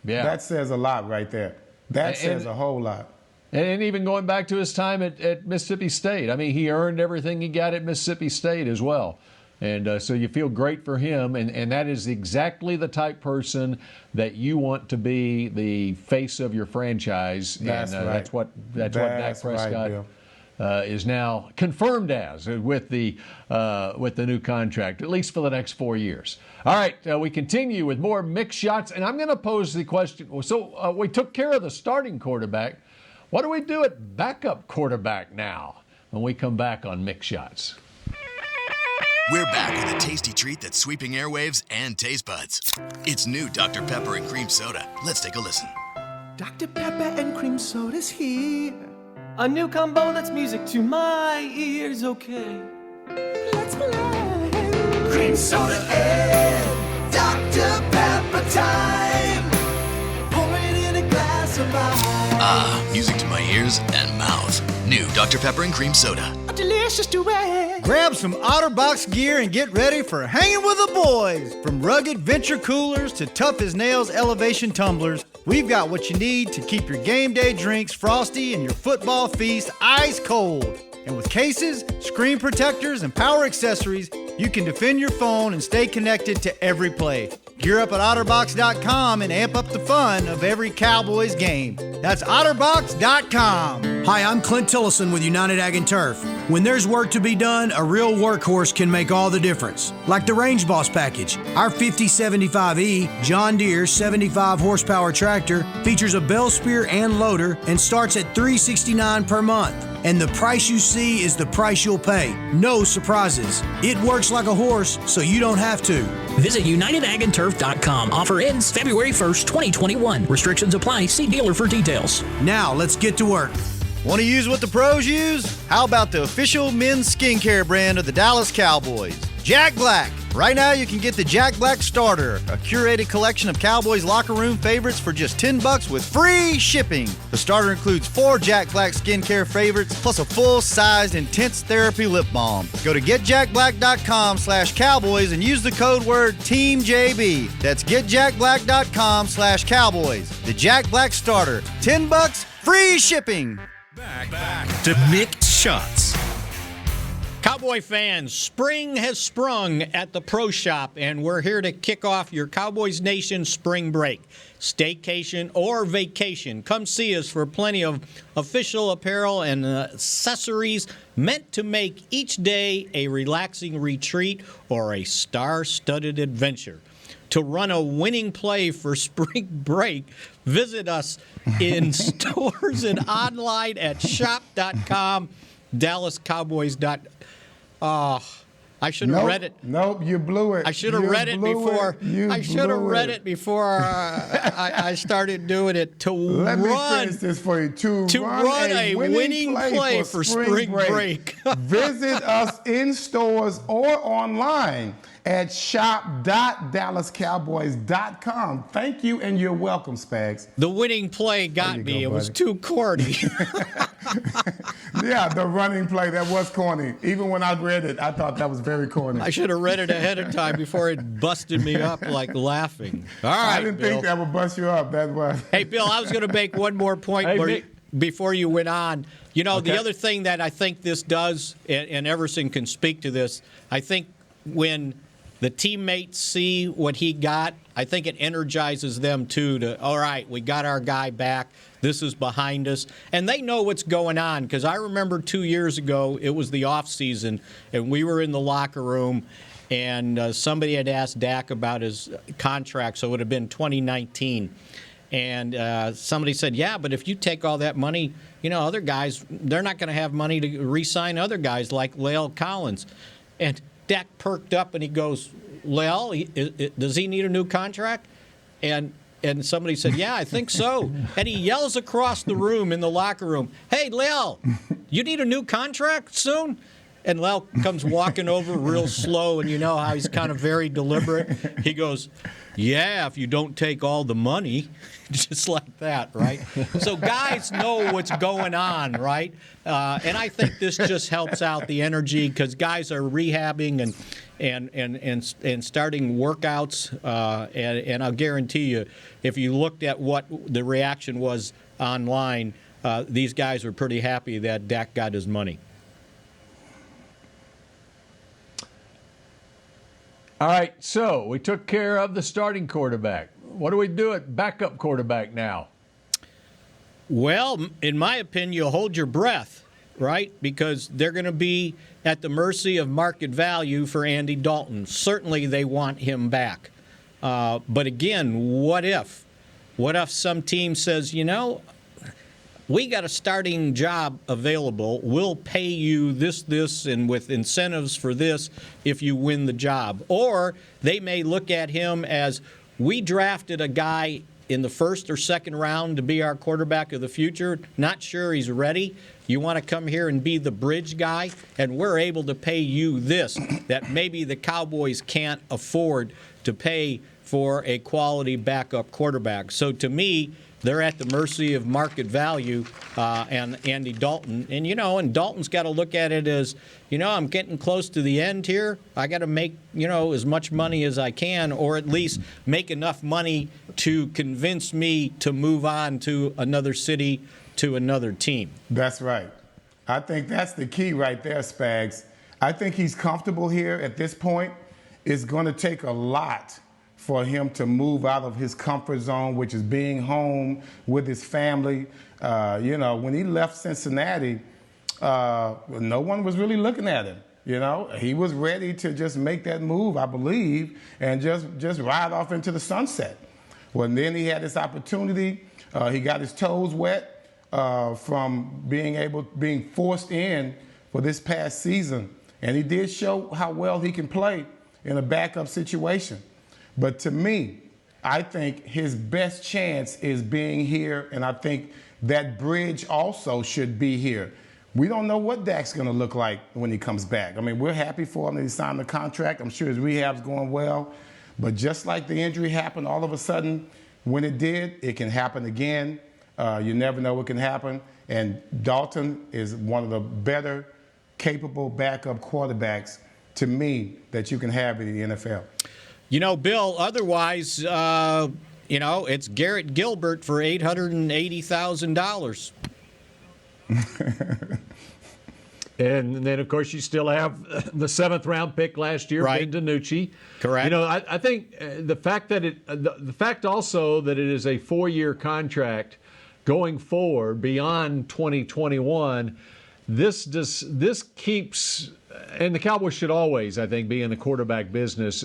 [SPEAKER 3] Yeah.
[SPEAKER 5] That says a lot right there. That says a whole lot.
[SPEAKER 3] And even going back to his time at Mississippi State, he earned everything he got at Mississippi State as well. And so you feel great for him, and that is exactly the type person that you want to be the face of your franchise.
[SPEAKER 5] That's right.
[SPEAKER 3] That's what Dak Prescott is now confirmed as with the new contract, at least for the next 4 years. All right, we continue with more Mick Shots, and I'm going to pose the question. So we took care of the starting quarterback. What do we do at backup quarterback now when we come back on Mick Shots?
[SPEAKER 11] We're back with a tasty treat that's sweeping airwaves and taste buds. It's new Dr. Pepper and Cream Soda. Let's take a listen.
[SPEAKER 12] Dr. Pepper and Cream Soda's here. A new combo that's music to my ears, okay. Let's play. Cream Soda and Dr. Pepper time. Pour it in a glass of ice.
[SPEAKER 11] Music to my ears and mouth. New Dr. Pepper and Cream Soda.
[SPEAKER 12] A delicious duet.
[SPEAKER 9] Grab some OtterBox gear and get ready for hanging with the boys. From rugged venture coolers to tough as nails elevation tumblers, we've got what you need to keep your game day drinks frosty and your football feast ice cold. And with cases, screen protectors, and power accessories, you can defend your phone and stay connected to every play. Gear up at OtterBox.com and amp up the fun of every Cowboys game. That's OtterBox.com.
[SPEAKER 13] Hi, I'm Clint Tillison with United Ag and Turf. When there's work to be done, a real workhorse can make all the difference. Like the Range Boss package. Our 5075E John Deere 75 horsepower tractor features a bell spear and loader and starts at $369 per month. And the price you see is the price you'll pay. No surprises. It works like a horse, so you don't have to.
[SPEAKER 14] Visit UnitedAgAndTurf.com. Offer ends February 1st, 2021. Restrictions apply. See dealer for details.
[SPEAKER 13] Now, let's get to work.
[SPEAKER 9] Want to use what the pros use? How about the official men's skincare brand of the Dallas Cowboys? Jack Black. Right now you can get the Jack Black Starter, a curated collection of Cowboys locker room favorites for just $10 with free shipping. The starter includes 4 Jack Black skincare favorites plus a full-sized intense therapy lip balm. Go to getjackblack.com/Cowboys and use the code word TEAMJB. That's getjackblack.com/Cowboys. The Jack Black Starter, $10, free shipping.
[SPEAKER 1] Back to Mick Shots.
[SPEAKER 4] Cowboy fans, spring has sprung at the Pro Shop, and we're here to kick off your Cowboys Nation spring break. Staycation or vacation, come see us for plenty of official apparel and accessories meant to make each day a relaxing retreat or a star-studded adventure. To run a winning play for spring break, visit us in stores and online at shop.com, DallasCowboys.com. I should have read it.
[SPEAKER 5] Nope, you blew it.
[SPEAKER 4] I should have read it before. I should have read it before I started doing it.
[SPEAKER 5] Let me finish this for you. To run a winning play for spring break. Visit us in stores or online at shop.DallasCowboys.com. Thank you, and you're welcome, Spags.
[SPEAKER 4] The winning play got me. It was too corny.
[SPEAKER 5] Yeah, the running play, that was corny. Even when I read it, I thought that was very corny.
[SPEAKER 4] I should have read it ahead of time before it busted me up like laughing. All right,
[SPEAKER 5] I didn't
[SPEAKER 4] Bill.
[SPEAKER 5] think that would bust you up. That was.
[SPEAKER 4] Hey, Bill, I was going to make one more point before you went on. You know, the other thing that I think this does, and Everson can speak to this, I think when the teammates see what he got, I think it energizes them, too, to, all right, we got our guy back. This is behind us. And they know what's going on, because I remember 2 years ago, it was the offseason, and we were in the locker room, and somebody had asked Dak about his contract, so it would have been 2019. And somebody said, yeah, but if you take all that money, you know, other guys, they're not going to have money to re-sign other guys like La'el Collins. And Dak perked up and he goes, La'el, does he need a new contract? And somebody said, yeah, I think so. And he yells across the room in the locker room, hey, La'el, you need a new contract soon? And La'el comes walking over real slow, and you know how he's kind of very deliberate. He goes, yeah, if you don't take all the money, just like that, right? So guys know what's going on, right? And I think this just helps out the energy, because guys are rehabbing and starting workouts. And I'll guarantee you, if you looked at what the reaction was online, these guys were pretty happy that Dak got his money.
[SPEAKER 3] All right, so we took care of the starting quarterback. What do we do at backup quarterback now?
[SPEAKER 4] Well, in my opinion, you hold your breath, right? Because they're going to be at the mercy of market value for Andy Dalton. Certainly they want him back. But again, what if? What if some team says, you know, we got a starting job available. We'll pay you this, and with incentives for this if you win the job. Or they may look at him as, we drafted a guy in the first or second round to be our quarterback of the future. Not sure he's ready. You want to come here and be the bridge guy, and we're able to pay you this that maybe the Cowboys can't afford to pay for a quality backup quarterback. So to me, they're at the mercy of market value and Andy Dalton. And, you know, and Dalton's got to look at it as, you know, I'm getting close to the end here. I got to make, you know, as much money as I can, or at least make enough money to convince me to move on to another city, to another team.
[SPEAKER 5] That's right. I think that's the key right there, Spags. I think he's comfortable here at this point. It's going to take a lot for him to move out of his comfort zone, which is being home with his family. You know, when he left Cincinnati, no one was really looking at him. You know, he was ready to just make that move, I believe, and just ride off into the sunset. Well, then he had this opportunity. He got his toes wet from being forced in for this past season. And he did show how well he can play in a backup situation. But to me, I think his best chance is being here, and I think that bridge also should be here. We don't know what Dak's going to look like when he comes back. I mean, we're happy for him that he signed the contract. I'm sure his rehab's going well. But just like the injury happened all of a sudden, when it did, it can happen again. You never know what can happen. And Dalton is one of the better, capable backup quarterbacks, to me, that you can have in the NFL.
[SPEAKER 4] You know, Bill, otherwise, you know, it's Garrett Gilbert for $880,000.
[SPEAKER 3] And then, of course, you still have the 7th-round pick last year,
[SPEAKER 4] right.
[SPEAKER 3] Ben DiNucci.
[SPEAKER 4] Correct.
[SPEAKER 3] You know, I think the fact that the fact also that it is a 4-year contract going forward beyond 2021, this keeps. And the Cowboys should always, I think, be in the quarterback business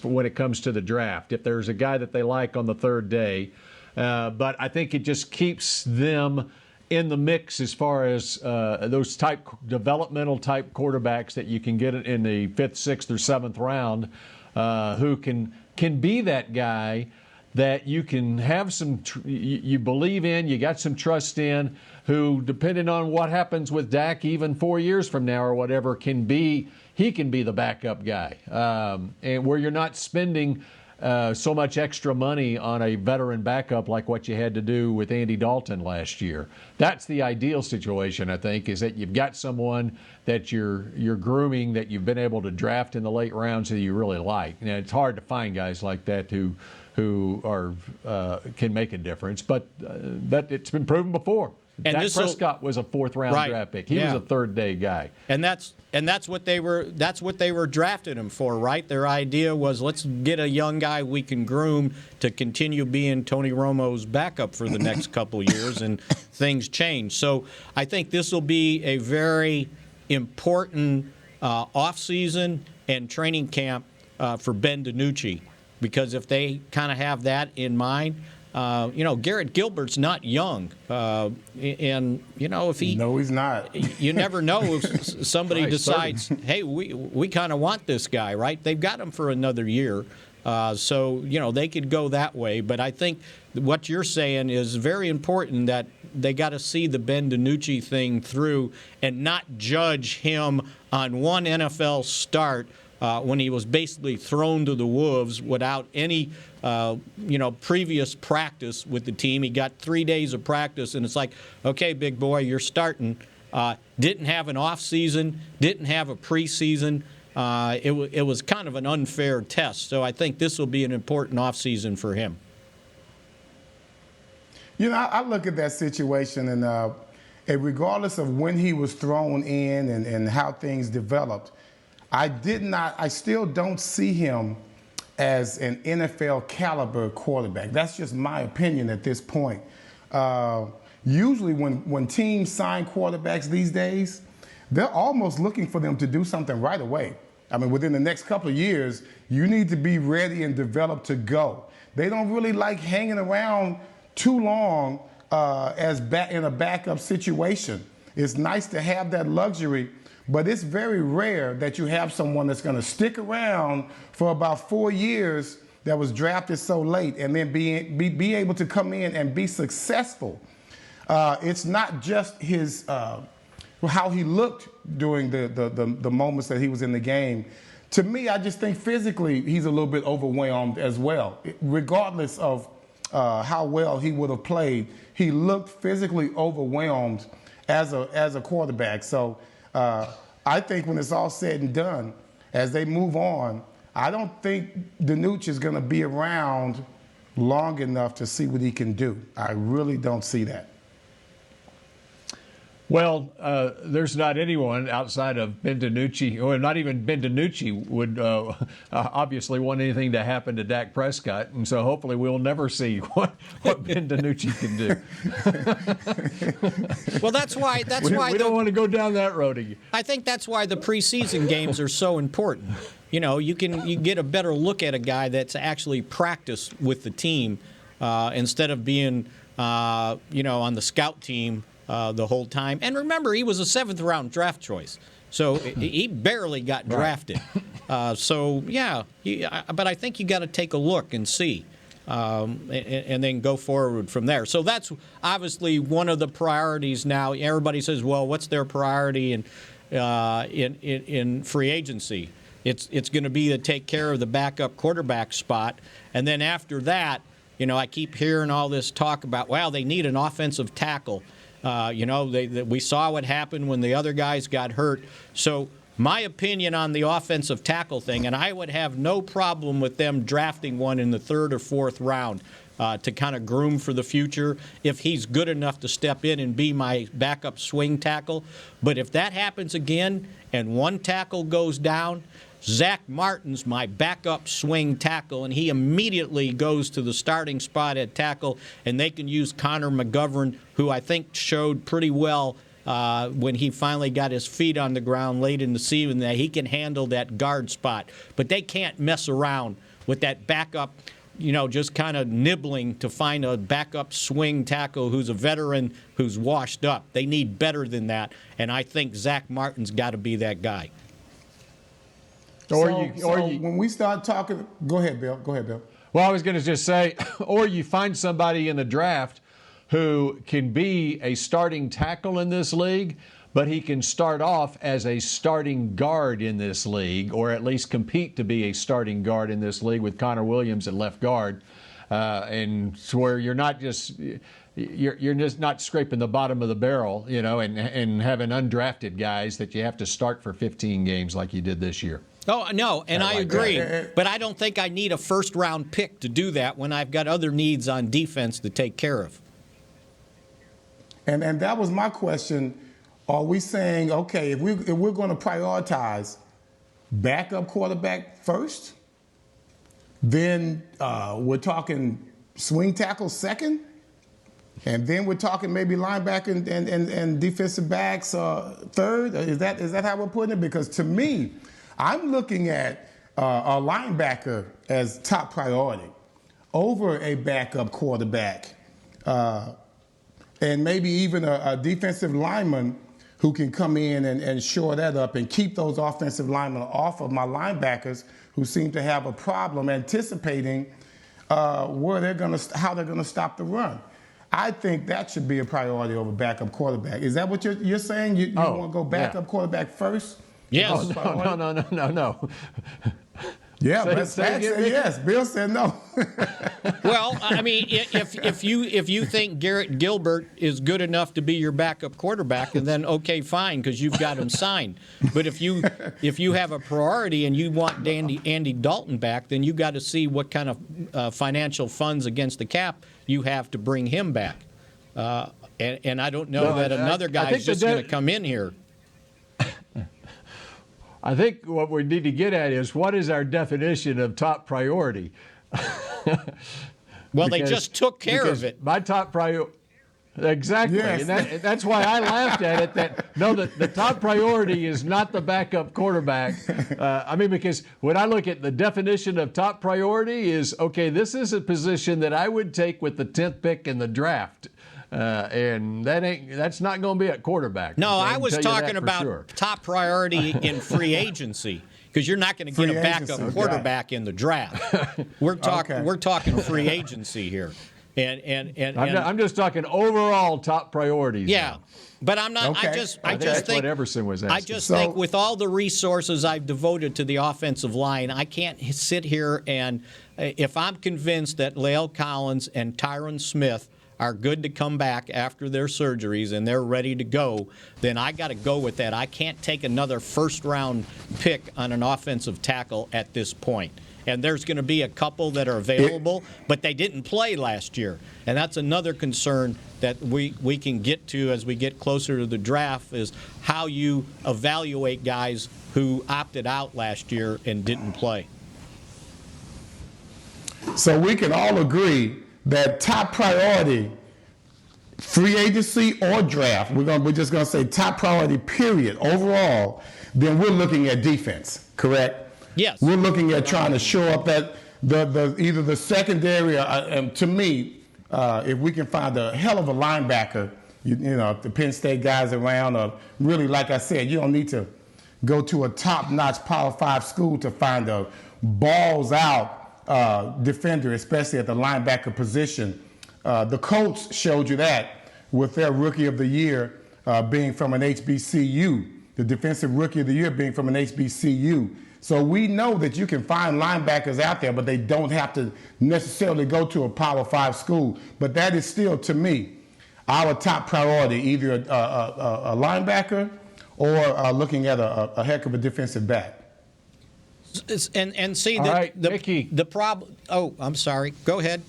[SPEAKER 3] when it comes to the draft. If there's a guy that they like on the 3rd day, but I think it just keeps them in the mix as far as those developmental type quarterbacks that you can get in the 5th, 6th, or 7th round, who can be that guy that you can have you believe in, you got some trust in, who, depending on what happens with Dak even 4 years from now or whatever, he can be the backup guy, and where you're not spending so much extra money on a veteran backup like what you had to do with Andy Dalton last year. That's the ideal situation, I think, is that you've got someone that you're grooming, that you've been able to draft in the late rounds that you really like. Now, it's hard to find guys like that who are can make a difference, but it's been proven before. And Dak Prescott was a 4th-round draft pick. He was a 3rd-day guy.
[SPEAKER 4] And that's what they were drafting him for, right? Their idea was, let's get a young guy we can groom to continue being Tony Romo's backup for the next couple years, and things change. So I think this will be a very important offseason and training camp for Ben DiNucci, because if they kind of have that in mind. Garrett Gilbert's not young, and if he
[SPEAKER 5] no, he's not.
[SPEAKER 4] You never know if somebody decides, hey, we kind of want this guy, right? They've got him for another year, so they could go that way. But I think what you're saying is very important, that they got to see the Ben DiNucci thing through and not judge him on one NFL start. When he was basically thrown to the wolves without any, previous practice with the team. He got 3 days of practice, and it's like, okay, big boy, you're starting. Didn't have an off season, didn't have a preseason. It was kind of an unfair test. So I think this will be an important off season for him.
[SPEAKER 5] I look at that situation, and regardless of when he was thrown in and how things developed, I still don't see him as an NFL caliber quarterback. That's just my opinion at this point. Usually when teams sign quarterbacks these days, they're almost looking for them to do something right away. I mean, within the next couple of years, you need to be ready and developed to go. They don't really like hanging around too long in a backup situation. It's nice to have that luxury, but it's very rare that you have someone that's going to stick around for about 4 years that was drafted so late and then be able to come in and be successful. It's not just his how he looked during the moments that he was in the game. To me, I just think physically he's a little bit overwhelmed as well. Regardless of how well he would have played, he looked physically overwhelmed as a quarterback. So I think when it's all said and done, as they move on, I don't think DiNucci is going to be around long enough to see what he can do. I really don't see that.
[SPEAKER 3] Well, there's not anyone outside of Ben DiNucci, or not even Ben DiNucci, would obviously want anything to happen to Dak Prescott, and so hopefully we'll never see what Ben DiNucci can
[SPEAKER 4] do. Well, that's why
[SPEAKER 3] we don't want to go down that road again.
[SPEAKER 4] I think that's why the preseason games are so important. You get a better look at a guy that's actually practiced with the team instead of being on the scout team the whole time. And remember, he was a 7th-round draft choice, so he barely got drafted. But I think you got to take a look and see, and then go forward from there. So that's obviously one of the priorities now. Everybody says, well, what's their priority in free agency? It's going to be to take care of the backup quarterback spot, and then after that, I keep hearing all this talk about, well, they need an offensive tackle. We saw what happened when the other guys got hurt. So My opinion on the offensive tackle thing, and I would have no problem with them drafting one in the 3rd or 4th round to kind of groom for the future if he's good enough to step in and be my backup swing tackle. But if that happens again and one tackle goes down, Zach Martin's my backup swing tackle, and he immediately goes to the starting spot at tackle, and they can use Connor McGovern, who I think showed pretty well when he finally got his feet on the ground late in the season that he can handle that guard spot. But they can't mess around with that backup, just kind of nibbling to find a backup swing tackle who's a veteran, who's washed up. They need better than that, and I think Zach Martin's got to be that guy.
[SPEAKER 5] When we start talking, go ahead, Bill.
[SPEAKER 3] Well, I was going to just say, or you find somebody in the draft who can be a starting tackle in this league, but he can start off as a starting guard in this league, or at least compete to be a starting guard in this league with Connor Williams at left guard, and where you're just not scraping the bottom of the barrel, and having undrafted guys that you have to start for 15 games like you did this year.
[SPEAKER 4] Oh, no, and I agree. But I don't think I need a first-round pick to do that when I've got other needs on defense to take care of.
[SPEAKER 5] And that was my question. Are we saying, okay, if we're going to prioritize backup quarterback first, then we're talking swing tackle second, and then we're talking maybe linebacker and defensive backs third? Is that how we're putting it? Because to me, I'm looking at a linebacker as top priority over a backup quarterback, and maybe even a defensive lineman who can come in and shore that up and keep those offensive linemen off of my linebackers who seem to have a problem anticipating how they're going to stop the run. I think that should be a priority over backup quarterback. Is that what you're saying? You want to go backup quarterback first?
[SPEAKER 4] Yes.
[SPEAKER 3] No.
[SPEAKER 5] Yeah, Matt said yes. Bill said no.
[SPEAKER 4] Well, I mean, if you think Garrett Gilbert is good enough to be your backup quarterback, and then okay, fine, because you've got him signed. But if you have a priority and you want Andy Dalton back, then you got to see what kind of financial funds against the cap you have to bring him back. And I don't know that another guy's just going to come in here.
[SPEAKER 3] I think what we need to get at is what is our definition of top priority?
[SPEAKER 4] Well, they just took care of it.
[SPEAKER 3] My top priority. Exactly.
[SPEAKER 5] Yes.
[SPEAKER 3] And that's why I laughed at it. The top priority is not the backup quarterback. Because when I look at the definition of top priority is, okay, this is a position that I would take with the 10th pick in the draft. And that's not going to be at quarterback.
[SPEAKER 4] No, I was talking about top priority in free agency, because you're not going to get a backup quarterback in the draft. We're talking free agency here. And
[SPEAKER 3] I'm just talking overall top priorities.
[SPEAKER 4] Yeah,
[SPEAKER 3] now.
[SPEAKER 4] But I'm not.
[SPEAKER 5] Okay.
[SPEAKER 4] I just think
[SPEAKER 3] what Everson was asking.
[SPEAKER 4] I just think with all the resources I've devoted to the offensive line, I can't sit here and if I'm convinced that Lael Collins and Tyron Smith are good to come back after their surgeries and they're ready to go, then I got to go with that. I can't take another first-round pick on an offensive tackle at this point. And there's going to be a couple that are available, but they didn't play last year. And that's another concern that we can get to as we get closer to the draft, is how you evaluate guys who opted out last year and didn't play.
[SPEAKER 5] So we can all agree that top priority, free agency or draft, we're just going to say top priority, period, overall, then we're looking at defense, correct?
[SPEAKER 4] Yes.
[SPEAKER 5] We're looking at trying to shore up that either the secondary, and to me, if we can find a hell of a linebacker, you know, if the Penn State guys around, or really, like I said, you don't need to go to a top-notch Power 5 school to find a balls-out defender, especially at the linebacker position. The Colts showed you that with their Rookie of the Year being from an HBCU, the Defensive Rookie of the Year being from an HBCU. So we know that you can find linebackers out there, but they don't have to necessarily go to a Power 5 school. But that is still, to me, our top priority, either a linebacker or looking at a heck of a defensive back.
[SPEAKER 4] And see,
[SPEAKER 3] Mickey.
[SPEAKER 4] the problem. Oh, I'm sorry. Go ahead.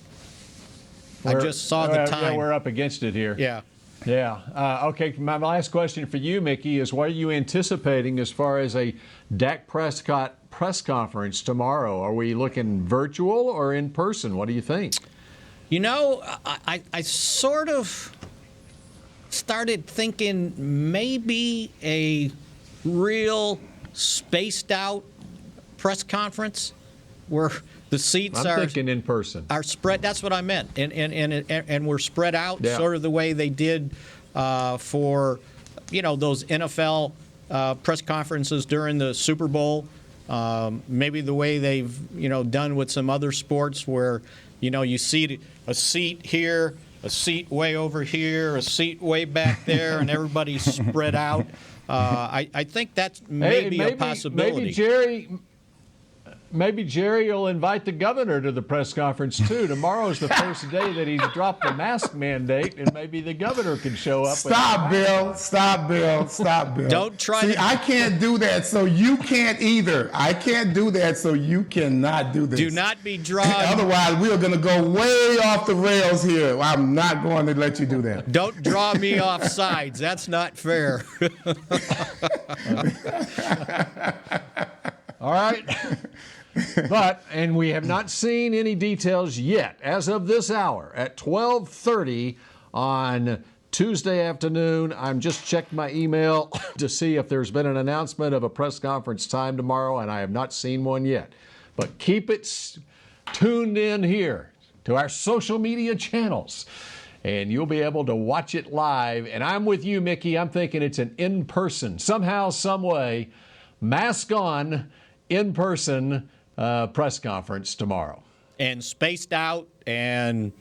[SPEAKER 4] I just saw the time.
[SPEAKER 3] Yeah, we're up against it here.
[SPEAKER 4] Yeah.
[SPEAKER 3] Yeah. Okay, my last question for you, Mickey, is what are you anticipating as far as a Dak Prescott press conference tomorrow? Are we looking virtual or in person? What do you think?
[SPEAKER 4] You know, I sort of started thinking maybe a real spaced out press conference where the seats
[SPEAKER 3] I'm thinking in person.
[SPEAKER 4] Are spread. That's what I meant, and we're spread out, sort of the way they did for, those NFL press conferences during the Super Bowl. Maybe the way they've done with some other sports where you see a seat here, a seat way over here, a seat way back there, and everybody's spread out. I think that's maybe a possibility.
[SPEAKER 3] Maybe Jerry will invite the governor to the press conference, too. Tomorrow's the first day that he's dropped the mask mandate, and maybe the governor can show up.
[SPEAKER 5] Stop, Bill.
[SPEAKER 4] Don't try
[SPEAKER 5] See, I can't do that, so you can't either. I can't do that, so you cannot do this.
[SPEAKER 4] Do not be drawn.
[SPEAKER 5] Otherwise, we are going to go way off the rails here. I'm not going to let you do that.
[SPEAKER 4] Don't draw me off sides. That's not fair.
[SPEAKER 3] All right. And we have not seen any details yet. As of this hour, at 12:30 on Tuesday afternoon, I'm just checked my email to see if there's been an announcement of a press conference time tomorrow, and I have not seen one yet. But keep it tuned in here to our social media channels, and you'll be able to watch it live. And I'm with you, Mickey. I'm thinking it's an in-person, somehow, some way, mask on, in-person press conference tomorrow.
[SPEAKER 4] And spaced out, and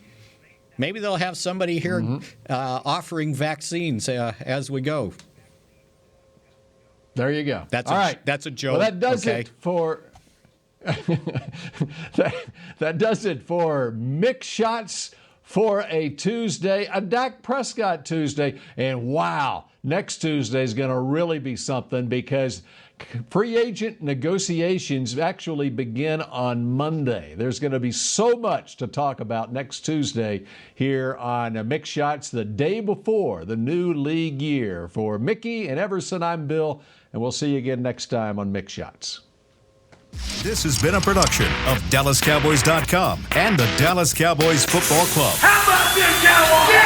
[SPEAKER 4] maybe they'll have somebody here offering vaccines as we go.
[SPEAKER 3] There you go.
[SPEAKER 4] That's
[SPEAKER 3] all right.
[SPEAKER 4] That's a joke.
[SPEAKER 3] Well, that does it for that does it for Mick Shots for a Tuesday, a Dak Prescott Tuesday. And wow, next Tuesday is going to really be something because free agent negotiations actually begin on Monday. There's going to be so much to talk about next Tuesday here on Mick Shots, the day before the new league year. For Mickey and Everson, I'm Bill, and we'll see you again next time on Mick Shots.
[SPEAKER 1] This has been a production of DallasCowboys.com and the Dallas Cowboys Football Club.
[SPEAKER 12] How about this, Cowboys?